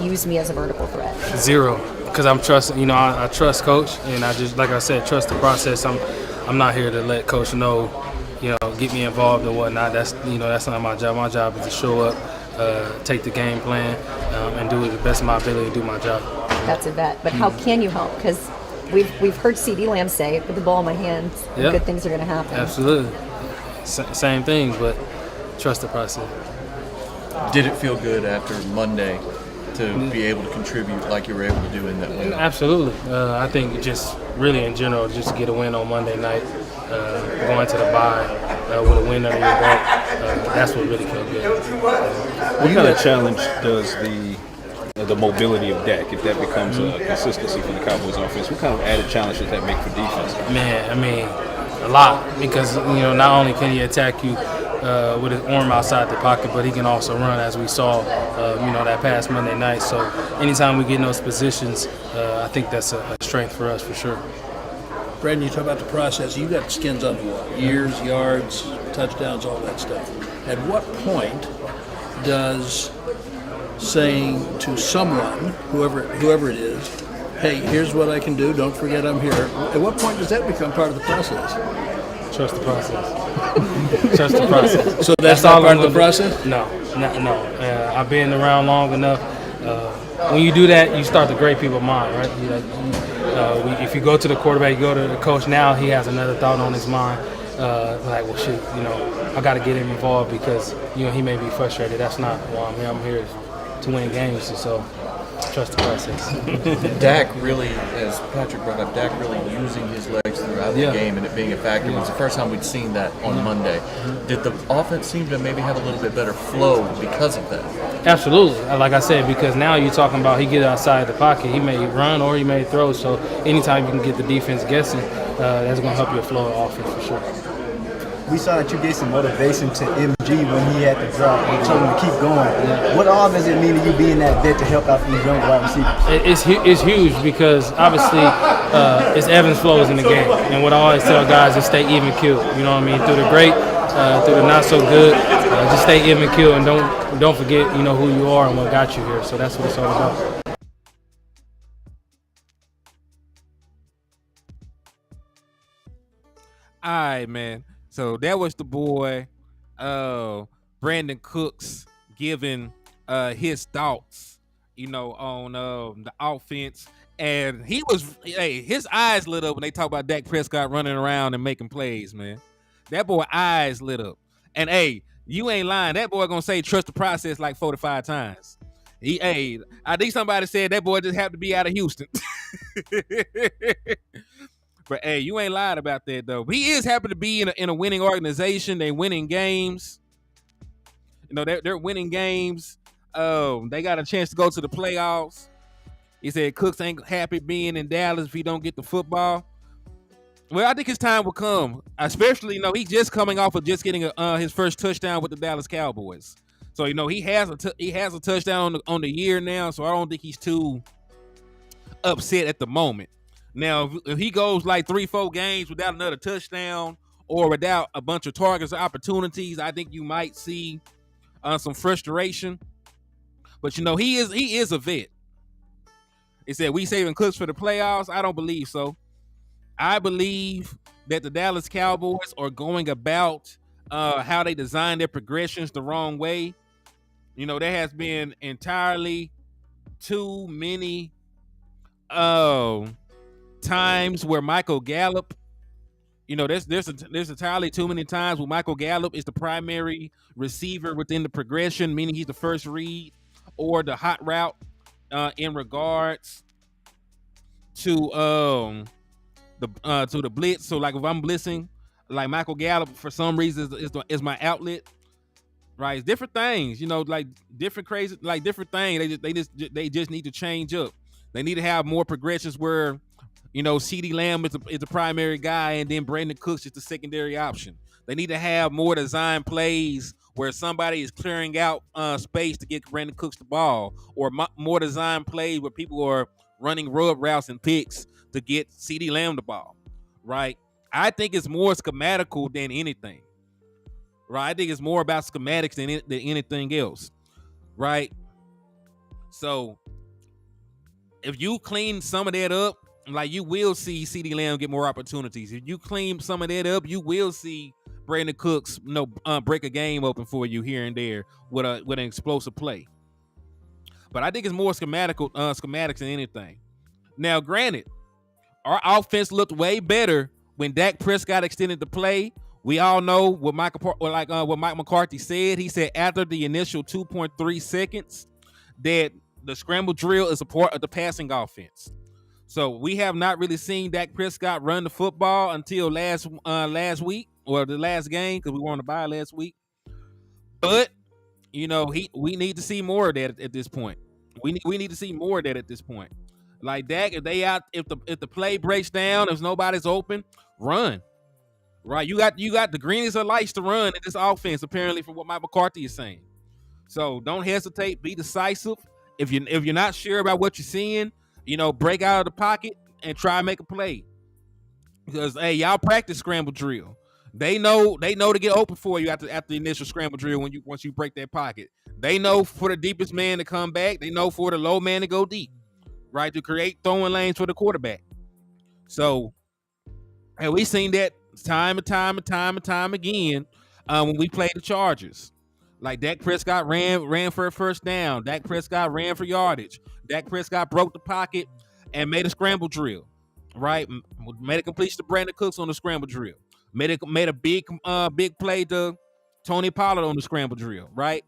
use me as a vertical threat?
Zero, because I'm trusting. I trust Coach, and I just, like I said, trust the process. I'm not here to let Coach know, get me involved and whatnot. That's not my job. My job is to show up, take the game plan, and do it the best of my ability and do my job.
That's a bet. But how can you help? Because we've heard CeeDee Lamb say, with the ball in my hands, good things are going to happen.
Absolutely. Same things, but trust the process.
Did it feel good after Monday to be able to contribute like you were able to do in that win?
Absolutely. I think just really in general, just to get a win on Monday night, going to the bye with a win under your belt, that's what really felt good.
What kind of challenge does the mobility of Dak, if that becomes a consistency for the Cowboys offense, what kind of added challenge does that make for defense?
Man, I mean, a lot, because not only can he attack you with his arm outside the pocket, but he can also run, as we saw that past Monday night. So anytime we get in those positions, I think that's a strength for us for sure.
Brandon, you talk about the process. You got skins on the wall, years, yards, touchdowns, all that stuff. At what point does saying to someone, whoever it is, hey, here's what I can do, don't forget I'm here, at what point does that become part of the process?
Trust the process. Trust the process.
So that's not part of the process?
No. I've been around long enough. When you do that, you start to grade people's mind, right? If you go to the quarterback, you go to the coach, now he has another thought on his mind. Like, well, shit, I got to get him involved because, he may be frustrated. That's not why I'm here. I'm here to win games, and so trust the process.
Dak really, as Patrick brought up, Dak really using his legs throughout the game and it being a factor. It was the first time we'd seen that on Monday. Did the offense seem to maybe have a little bit better flow because of that?
Absolutely. Like I said, because now you're talking about he get outside the pocket. He may run or he may throw. So anytime you can get the defense guessing, that's going to help your flow of offense for sure.
We saw that you gave some motivation to MG when he had to drop and told him to keep going. What all does it mean to you being that vet to help out these young wide receivers?
It's huge because obviously it's ebbs and flows in the game. And what I always tell guys is stay even keeled. You know what I mean? Through the great, through the not so good, just stay even keeled and don't forget who you are and what got you here. So that's what it's all about.
All right, man. So that was the boy, Brandon Cooks, giving his thoughts, on the offense. And his eyes lit up when they talk about Dak Prescott running around and making plays, man. That boy eyes lit up. And you ain't lying. That boy gonna say trust the process like 45 times. I think somebody said that boy just happened to be out of Houston. But you ain't lied about that though. He is happy to be in a winning organization. They winning games. They're winning games. They got a chance to go to the playoffs. He said Cooks ain't happy being in Dallas if he don't get the football. Well, I think his time will come. Especially, he's just coming off of just getting his first touchdown with the Dallas Cowboys. So he has a touchdown on the year now. So I don't think he's too upset at the moment. Now, if he goes like 3-4 games without another touchdown or without a bunch of targets or opportunities, I think you might see some frustration. But he is a vet. He said we saving Cooks for the playoffs. I don't believe so. I believe that the Dallas Cowboys are going about how they design their progressions the wrong way. There has been entirely too many times where Michael Gallup, there's entirely too many times where Michael Gallup is the primary receiver within the progression, meaning he's the first read or the hot route in regards to the blitz. So like if I'm blitzing, like Michael Gallup for some reason is my outlet. right? It's different things, like different crazy, like different things. They just need to change up. They need to have more progressions where, CeeDee Lamb is the primary guy, and then Brandon Cooks is the secondary option. They need to have more design plays where somebody is clearing out space to get Brandon Cooks the ball, or more design plays where people are running rub routes and picks to get CeeDee Lamb the ball, right? I think it's more schematical than anything, right? I think it's more about schematics than anything else, right? So if you clean some of that up, like, you will see CeeDee Lamb get more opportunities. If you clean some of that up, you will see Brandon Cooks, break a game open for you here and there with an explosive play. But I think it's more schematics than anything. Now, granted, our offense looked way better when Dak Prescott extended the play. We all know what Mike McCarthy said. He said after the initial 2.3 seconds that the scramble drill is a part of the passing offense. So we have not really seen Dak Prescott run the football until last week, or the last game, because we were on the bye last week. But we need to see more of that at this point. We need to see more of that at this point. Like, Dak, if the play breaks down, if nobody's open, run. Right? You got the greenest of lights to run in this offense, apparently, from what Mike McCarthy is saying. So don't hesitate, be decisive. If you're not sure about what you're seeing, break out of the pocket and try and make a play. Because, hey, y'all practice scramble drill. They know to get open for you after the initial scramble drill once you break that pocket. They know for the deepest man to come back. They know for the low man to go deep, right, to create throwing lanes for the quarterback. So, and we seen that time and time again when we played the Chargers. Like, Dak Prescott ran for a first down. Dak Prescott ran for yardage. Dak Prescott broke the pocket and made a scramble drill, right? Made a completion to Brandon Cooks on the scramble drill. Made a big play to Tony Pollard on the scramble drill, right?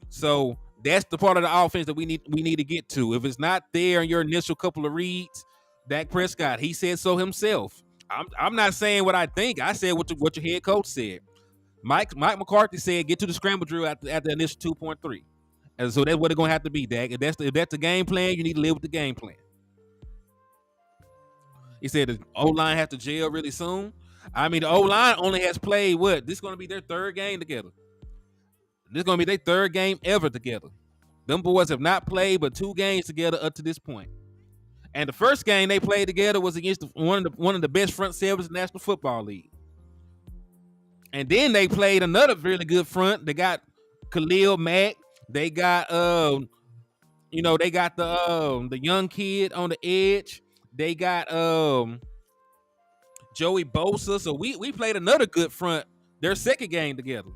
So that's the part of the offense that we need to get to. If it's not there in your initial couple of reads, Dak Prescott, he said so himself. I'm not saying what I think. I said what your head coach said. Mike McCarthy said get to the scramble drill at the initial 2.3. And so that's what it's going to have to be, Dak. If that's the game plan, you need to live with the game plan. He said the O-line has to gel really soon. I mean, the O-line only has played what? This is going to be their third game together. This is going to be their third game ever together. Them boys have not played but 2 games together up to this point. And the first game they played together was against one of the best front sevens in the National Football League. And then they played another really good front. They got Khalil Mack. They got they got the young kid on the edge. They got Joey Bosa. So we played another good front their second game together.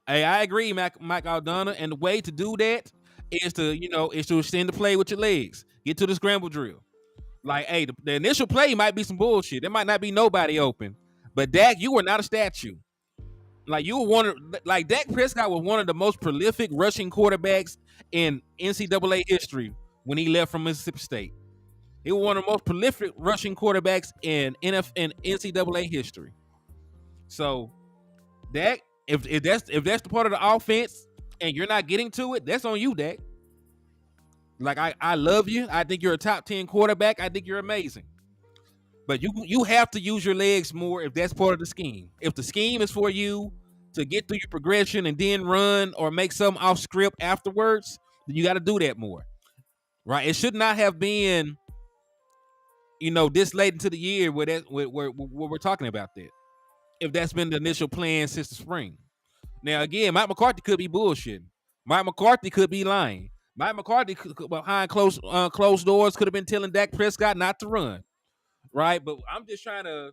Hey, I agree, Mike Aldana. And the way to do that is to extend the play with your legs. Get to the scramble drill. Like, hey, the initial play might be some bullshit. There might not be nobody open. But Dak, you were not a statue. Like, Dak Prescott was one of the most prolific rushing quarterbacks in NCAA history when he left from Mississippi State. He was one of the most prolific rushing quarterbacks in NCAA history. So, Dak, if that's the part of the offense and you're not getting to it, that's on you, Dak. Like, I love you. I think you're a top 10 quarterback. I think you're amazing. But you have to use your legs more if that's part of the scheme. If the scheme is for you to get through your progression and then run or make something off script afterwards, then you got to do that more. Right? It should not have been, this late into the year where we're talking about that. If that's been the initial plan since the spring. Now, again, Mike McCarthy could be bullshitting. Mike McCarthy could be lying. Mike McCarthy, behind closed doors, could have been telling Dak Prescott not to run, right? But I'm just trying to,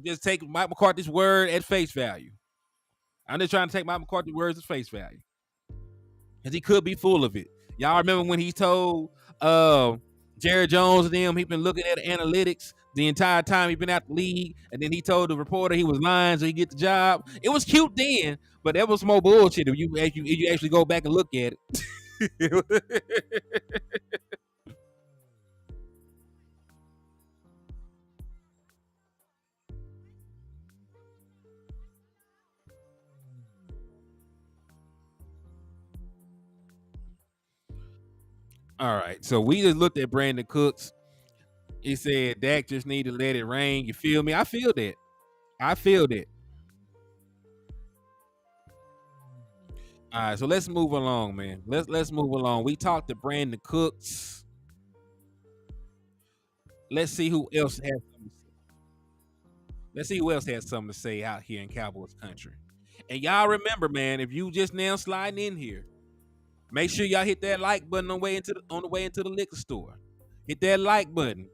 just take Mike McCarthy's word at face value. I'm just trying to take Mike McCarthy's words at face value, because he could be full of it. Y'all remember when he told Jerry Jones and them he'd been looking at analytics the entire time he'd been out the league, and then he told the reporter he was lying so he get the job. It was cute then, but that was more bullshit if you actually go back and look at it. All right. So we just looked at Brandon Cooks. He said Dak just need to let it rain. You feel me? I feel that. I feel that. All right, so let's move along, man. Let's move along. We talked to Brandon Cooks. Let's see who else has something to say. Let's see who else has something to say out here in Cowboys country. And y'all remember, man, if you just now sliding in here, make sure y'all hit that like button on the way into the liquor store. Hit that like button.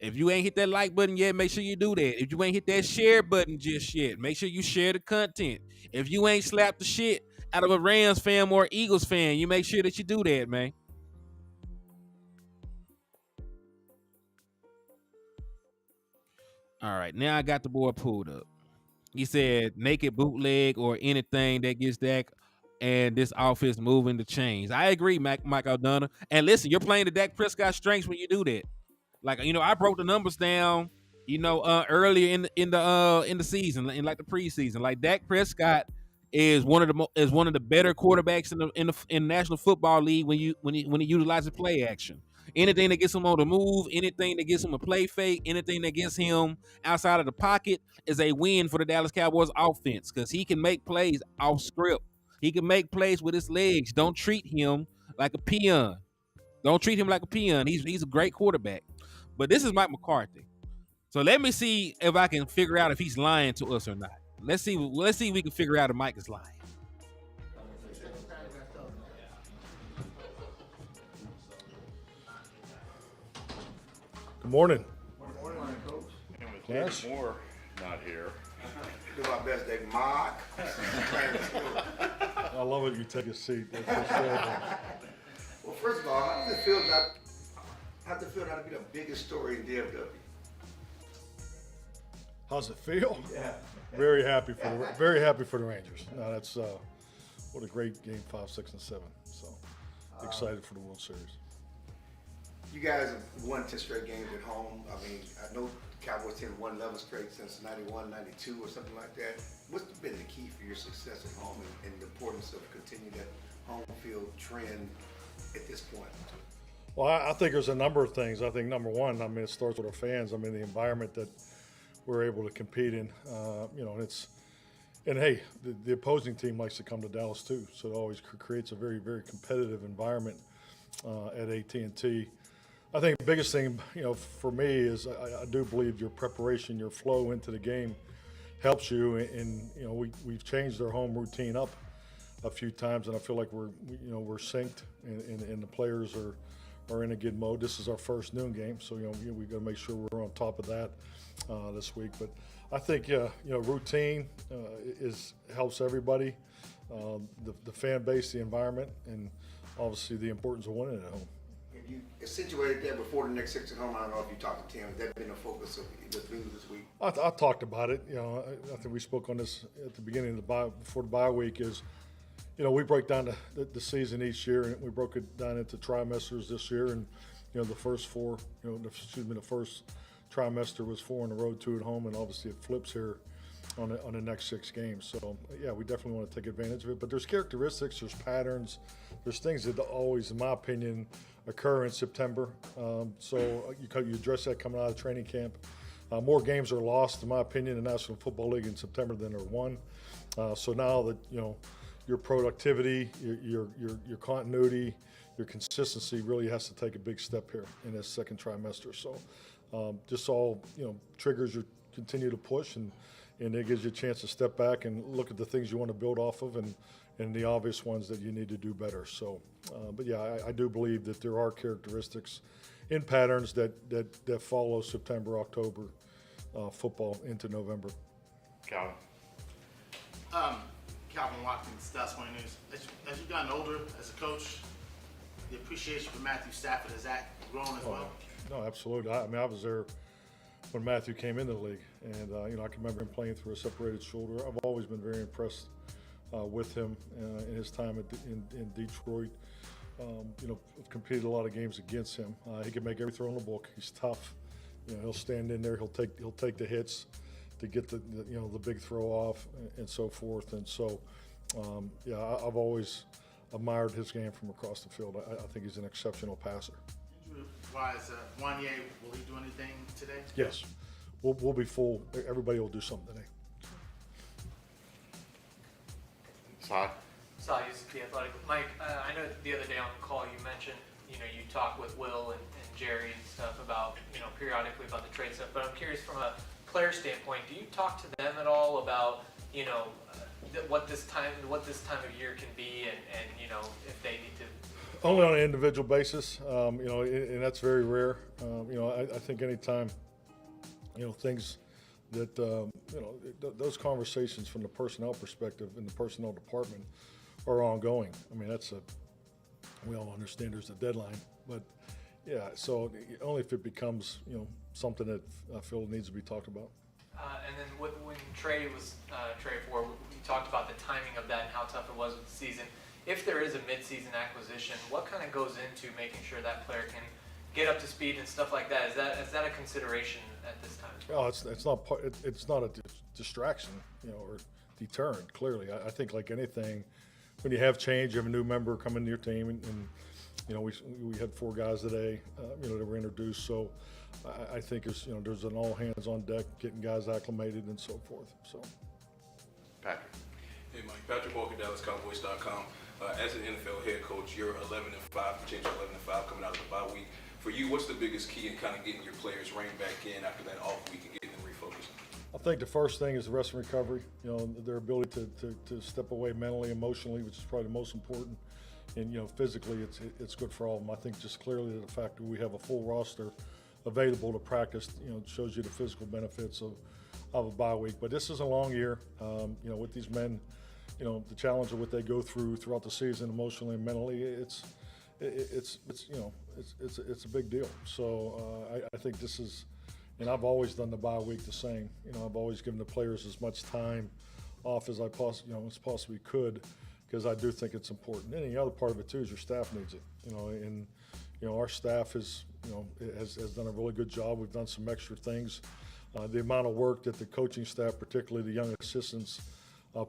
If you ain't hit that like button yet, make sure you do that. If you ain't hit that share button just yet, make sure you share the content. If you ain't slapped the shit out of a Rams fan or Eagles fan, you make sure that you do that, man. All right, now I got the board pulled up. He said naked bootleg or anything that gets Dak and this offense moving the chains. I agree, Mike O'Donnell. And listen, you're playing the Dak Prescott strengths when you do that. Like, I broke the numbers down, earlier in the season, in like the preseason. Like Dak Prescott is one of the better quarterbacks in the National Football League when he utilizes play action. Anything that gets him on the move, anything that gets him a play fake, anything that gets him outside of the pocket is a win for the Dallas Cowboys offense because he can make plays off script. He can make plays with his legs. Don't treat him like a peon. Don't treat him like a peon. He's a great quarterback. But this is Mike McCarthy. So let me see if I can figure out if he's lying to us or not. Let's see if we can figure out if Mike is lying.
Good morning.
Good morning, Coach.
And with Hennythemoor not here.
Do my best, Dave. Mark.
I love it. You take a seat.
Well, first of all, how does it feel not to be the biggest story in DFW?
How's it feel?
Yeah.
Very happy for the Rangers. No, that's what a great game, 5, 6, and 7. So excited for the World Series.
You guys have won 10 straight games at home. I mean, I know the Cowboys team won 11 straight since 91, 92 or something like that. What's been the key for your success at home and the importance of continuing that home field trend at this point?
Well, I think there's a number of things. I think number one, it starts with our fans. The environment that we're able to compete in, and hey, the opposing team likes to come to Dallas too, so it always creates a very, very competitive environment at AT&T. I think the biggest thing, for me is I do believe your preparation, your flow into the game helps you. And we've changed our home routine up a few times, and I feel like we're synced, and the players are in a good mode. This is our first noon game, so we got to make sure we're on top of that this week. But I think routine helps everybody, the fan base, the environment, and obviously the importance of winning at home.
Have you accentuated that before the next 6 at home? I don't know if you talked to Tim. Has that been a focus of the meeting this week?
I talked about it. I think we spoke on this at the beginning of the before the bye week. Is we break down the season each year, and we broke it down into trimesters this year. And the first 4, the first trimester was 4 on the road, 2 at home, and obviously it flips here on the next 6 games. So yeah, we definitely want to take advantage of it. But there's characteristics, there's patterns, there's things that always, in my opinion, occur in September. So you address that coming out of training camp. More games are lost, in my opinion, in the National Football League in September than are won. So now that your productivity, your continuity, your consistency really has to take a big step here in this second trimester. So just all triggers you continue to push, and it gives you a chance to step back and look at the things you want to build off of, and the obvious ones that you need to do better. So, but yeah, I do believe that there are characteristics in patterns that follow September, October football into November.
Calvin.
Calvin Watkins, Dallas Morning News. As you've gotten older as a coach, the appreciation for Matthew Stafford, has that grown as well?
No, absolutely. I was there when Matthew came into the league, and I can remember him playing through a separated shoulder. I've always been very impressed with him in his time in Detroit. I've competed a lot of games against him. He can make every throw in the book. He's tough. He'll stand in there. He'll take the hits to get the big throw off and so forth. And so, I've always admired his game from across the field. I think he's an exceptional passer.
Injury-wise, Wanye, will he do anything today?
Yes, we'll be full. Everybody will do something today.
Sai, The Athletic. Mike, I know the other day on the call you mentioned, you talk with Will and Jerry and stuff about, periodically about the trade stuff, but I'm curious from a player standpoint, do you talk to them at all about, what this time of year can be and if they need to?
Only on an individual basis, and that's very rare. I think anytime, things that, those conversations from the personnel perspective in the personnel department are ongoing. I mean, we all understand there's a deadline, but yeah, so only if it becomes, something that I feel needs to be talked about.
And then when Trey was traded for, we talked about the timing of that and how tough it was with the season. If there is a mid-season acquisition, what kind of goes into making sure that player can get up to speed and stuff like that? Is that a consideration at this time?
Oh, it's not a distraction, or deterrent. Clearly, I think like anything, when you have change, you have a new member come into your team, and we had 4 guys today, that were introduced. So I think there's an all hands on deck, getting guys acclimated and so forth. So,
Patrick.
Hey, Mike. Patrick Walker, DallasCowboys.com. As an NFL head coach, you're 11-5, changed 11-5 coming out of the bye week. For you, what's the biggest key in kind of getting your players reined back in after that off week and getting them refocused?
I think the first thing is the rest and recovery. Their ability to step away mentally, emotionally, which is probably the most important. And physically, it's good for all of them. I think just clearly the fact that we have a full roster available to practice, shows you the physical benefits of a bye week. But this is a long year. With these men, the challenge of what they go through throughout the season, emotionally and mentally, it's a big deal. So I think this is, and I've always done the bye week the same. I've always given the players as much time off as I possibly could, because I do think it's important. And the other part of it too is your staff needs it. And our staff has done a really good job. We've done some extra things. The amount of work that the coaching staff, particularly the young assistants,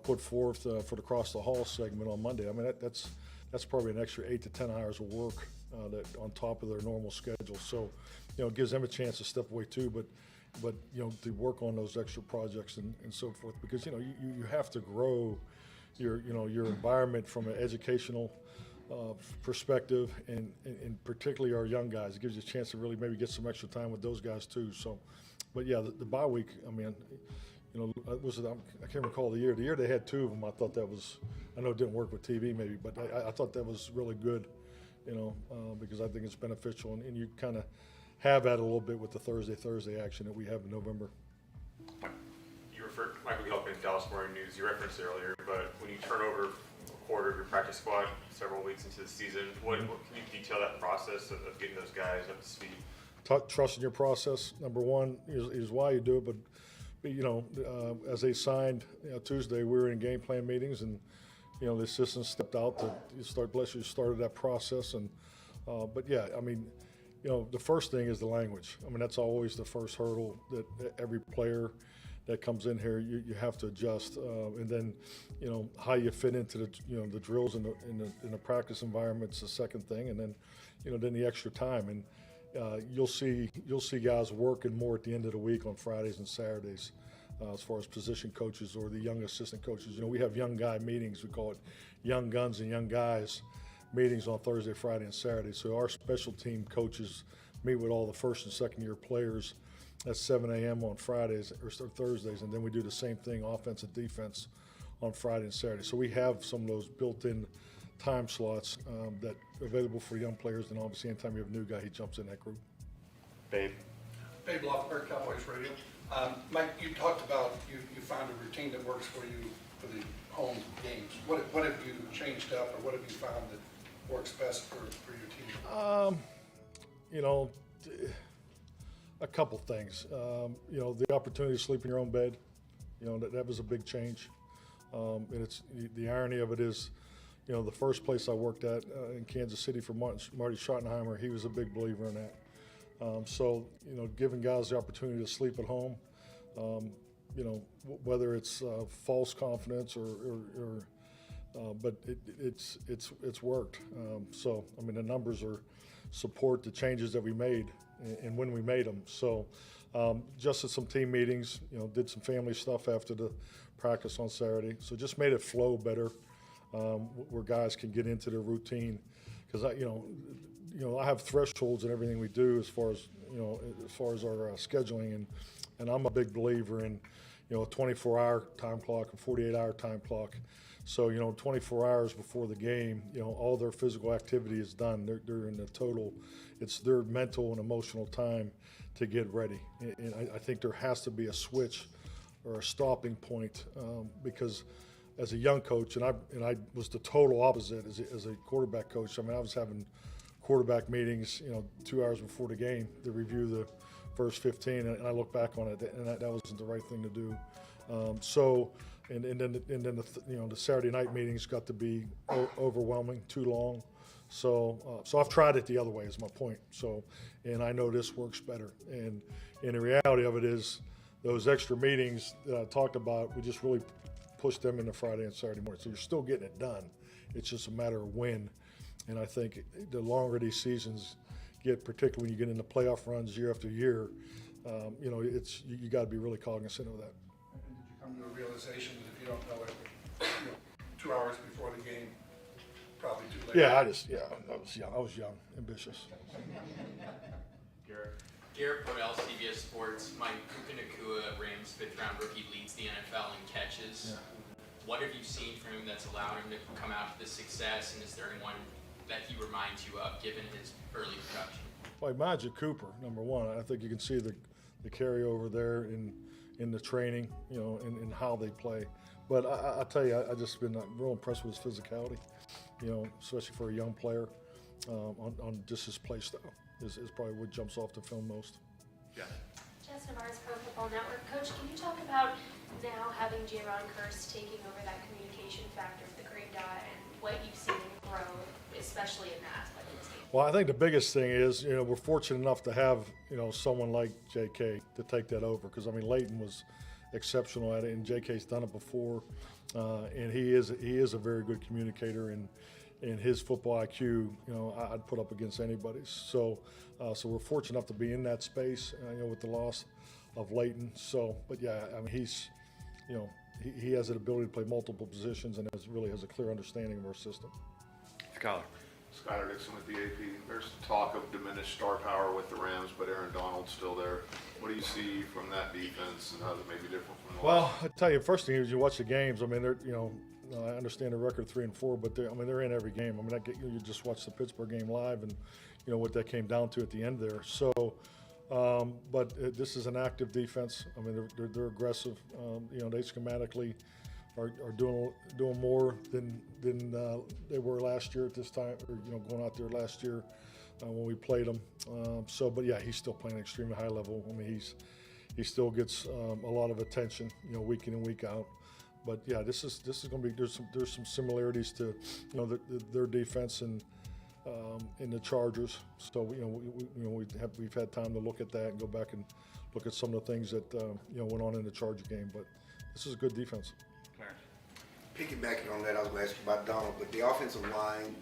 put forth for the Cross the Hall segment on Monday. I mean, that's probably an extra 8 to 10 hours of work that on top of their normal schedule. So, it gives them a chance to step away too, but to work on those extra projects and so forth, because you have to grow your environment from an educational perspective, and particularly our young guys. It gives you a chance to really maybe get some extra time with those guys too. So, but yeah, the bye week, I mean, I can't recall the year. The year they had 2 of them, I thought that was, I know it didn't work with TV maybe, but I thought that was really good, because I think it's beneficial, and you kind of have that a little bit with the Thursday action that we have in November.
You referred, Michael Gelkin, Dallas Morning News, you referenced it earlier, but when you turn over a quarter of your practice squad several weeks into the season, what can you detail that process of getting those guys up to speed?
Trusting your process, number one, is why you do it, but as they signed Tuesday, we were in game plan meetings, and the assistants stepped out to started that process, and but yeah, I mean, the first thing is the language. I mean, that's always the first hurdle that every player that comes in here you have to adjust, and then how you fit into the drills in the practice environment's the second thing, and then then the extra time, and you'll see guys working more at the end of the week on Fridays and Saturdays, as far as position coaches or the young assistant coaches. We have young guy meetings. We call it young guns and young guys meetings on Thursday, Friday, and Saturday. So our special team coaches meet with all the first and second year players at 7 a.m. on Fridays or Thursdays, and then we do the same thing, offense and defense, on Friday and Saturday. So we have some of those built-in time slots that are available for young players, and obviously anytime you have a new guy, he jumps in that group.
Babe.
Babe Loffberg, Cowboys Radio. Mike, you talked about you found a routine that works for you for the home games. What have you changed up, or what have you found that works best for your team? A couple things. The opportunity to sleep in your own bed, that was a big change. And it's the irony of it is, the first place I worked at in Kansas City for Marty Schottenheimer, he was a big believer in that. So, giving guys the opportunity to sleep at home, whether it's false confidence or
but it's worked. So I mean, the numbers support the changes that we made and when we made them. So just at some team meetings, did some family stuff after the practice on Saturday. So just made it flow better, where guys can get into their routine. Because I have thresholds in everything we do as far as our scheduling, and I'm a big believer in a 24-hour time clock and 48-hour time clock. So 24 hours before the game, all their physical activity is done. They're in the total. It's their mental and emotional time to get ready. And I think there has to be a switch or a stopping point, because as a young coach, and I was the total opposite as a quarterback coach. I mean, I was having quarterback meetings, 2 hours before the game to review the first 15, and I look back on it, and that wasn't the right thing to do. And then the Saturday night meetings got to be overwhelming, too long. So I've tried it the other way, is my point. So, and I know this works better. And the reality of it is, those extra meetings that I talked about, we just really pushed them into Friday and Saturday morning. So you're still getting it done. It's just a matter of when. And I think the longer these seasons get, particularly when you get into playoff runs year after year, you got to be really cognizant of that.
And did you come to a realization that if you don't know it, 2 hours before the game, probably too late?
Yeah, I was young, ambitious.
Garrett Podell, CBS Sports. Mike Puka Nacua, Rams fifth-round rookie, leads the NFL in catches. Yeah. What have you seen from him that's allowed him to come out with this success, and is there anyone that he reminds you of, given his early production?
Well, Elijah Cooper, number one. I think you can see the carryover there in the training, in how they play. But I tell you, I just been real impressed with his physicality, especially for a young player, on just his play style is probably what jumps off the film most.
Yeah.
Jess Navarez, Pro Football Network. Coach, can you talk about now having Jaron Kearse taking over that communication factor of the green dot and what you've seen him grow, especially in that aspect of this game?
Well, I think the biggest thing is, we're fortunate enough to have, someone like J.K. to take that over. Because, I mean, Leighton was exceptional at it, and J.K.'s done it before. And he is a very good communicator, and his football IQ, I'd put up against anybody's. So we're fortunate enough to be in that space, with the loss of Leighton. So, but yeah, I mean, he's, he has an ability to play multiple positions and really has a clear understanding of our system.
Scholar.
Skyler Dixon with the AP. There's talk of diminished star power with the Rams, but Aaron Donald's still there. What do you see from that defense, and how it may be different from the
last? I tell you, first thing is you watch the games. I mean, they're I understand the record 3-4, but they're in every game. I mean, you just watch the Pittsburgh game live, and what that came down to at the end there. So, but this is an active defense. I mean, they're aggressive. They schematically are doing more than they were last year at this time, or going out there last year when we played them. But yeah, he's still playing extremely high level. I mean, he still gets a lot of attention, week in and week out. But yeah, this is going to be there's some similarities to their defense and in the Chargers. So we've had time to look at that and go back and look at some of the things that went on in the Charger game. But this is a good defense.
Piggybacking on that, I was going to ask you about Donald, but the offensive line,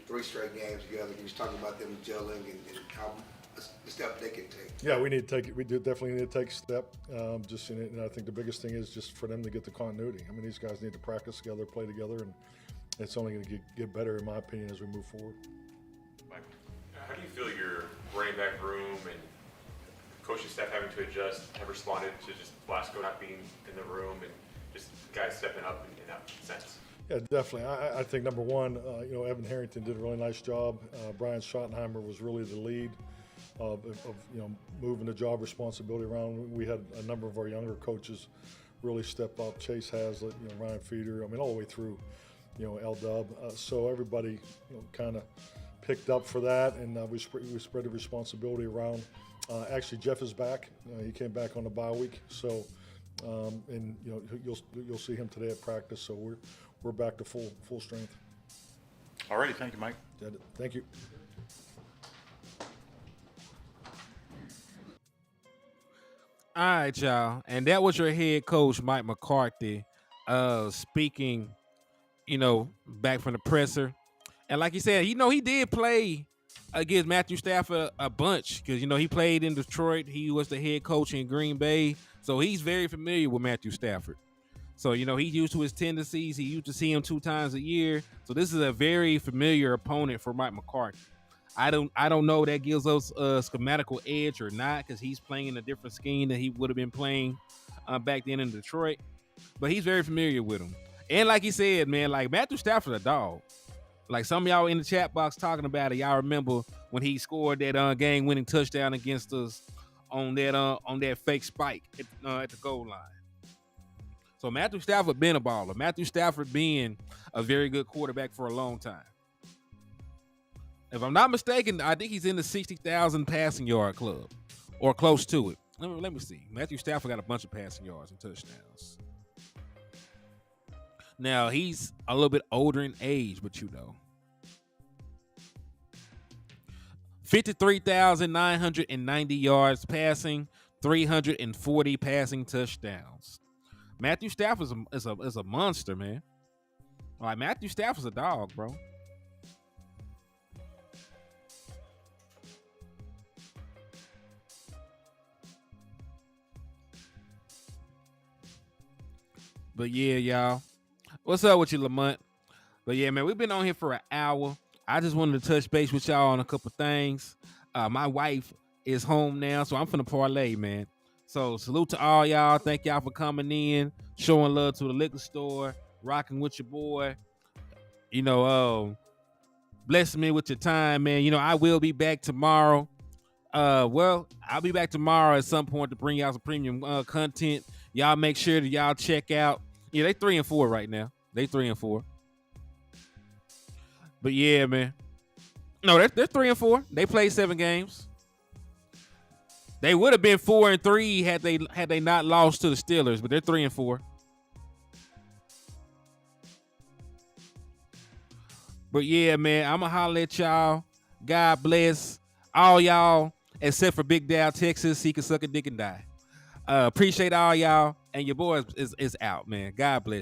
3 straight games together. You was talking about them gelling and how the step they can take.
Yeah, we definitely need to take a step. And I think the biggest thing is just for them to get the continuity. I mean, these guys need to practice together, play together, and it's only going to get better, in my opinion, as we move forward.
Mike, how do you feel your running back room and coaching staff having to adjust have responded to just Blasco not being in the room and just guys stepping up in that sense?
Yeah, definitely. I think number one, Evan Harrington did a really nice job. Brian Schottenheimer was really the lead of moving the job responsibility around. We had a number of our younger coaches really step up. Chase Hazlitt, Ryan Feeder. I mean, all the way through, L-Dub. So everybody, kind of picked up for that, and we spread the responsibility around. Actually, Jeff is back. He came back on the bye week, so. And you'll see him today at practice. So we're back to full strength.
All righty, thank you, Mike.
Thank you.
All right, y'all, and that was your head coach Mike McCarthy, speaking, back from the presser. And like you said, he did play against Matthew Stafford a bunch because, he played in Detroit. He was the head coach in Green Bay. So he's very familiar with Matthew Stafford. So, he's used to his tendencies. He used to see him 2 times a year. So this is a very familiar opponent for Mike McCarthy. I don't know that gives us a schematical edge or not because he's playing in a different scheme that he would have been playing back then in Detroit. But he's very familiar with him. And like he said, man, like Matthew Stafford's a dog. Like some of y'all in the chat box talking about it, y'all remember when he scored that game-winning touchdown against us on that fake spike at the goal line. So Matthew Stafford been a baller. Matthew Stafford being a very good quarterback for a long time. If I'm not mistaken, I think he's in the 60,000 passing yard club or close to it. Let me see. Matthew Stafford got a bunch of passing yards and touchdowns. Now, he's a little bit older in age, but 53,990 yards passing, 340 passing touchdowns. Matthew Stafford is a monster, man. Like, Matthew Stafford's a dog, bro. But yeah, y'all. What's up with you, Lamont? But yeah, man, we've been on here for an hour. I just wanted to touch base with y'all on a couple things. My wife is home now, so I'm finna parlay, man. So salute to all y'all. Thank y'all for coming in, showing love to the liquor store, rocking with your boy. Blessing me with your time, man. I will be back tomorrow. I'll be back tomorrow at some point to bring y'all some premium content. Y'all make sure that y'all check out. Yeah, they 3-4 right now. They 3-4. But yeah, man. No, they're 3-4. They played 7 games. They would have been 4-3 had they not lost to the Steelers, but they're 3-4. But yeah, man, I'ma holler at y'all. God bless all y'all, except for Big Dow, Texas. He can suck a dick and die. Appreciate all y'all, and your boy is out, man. God bless.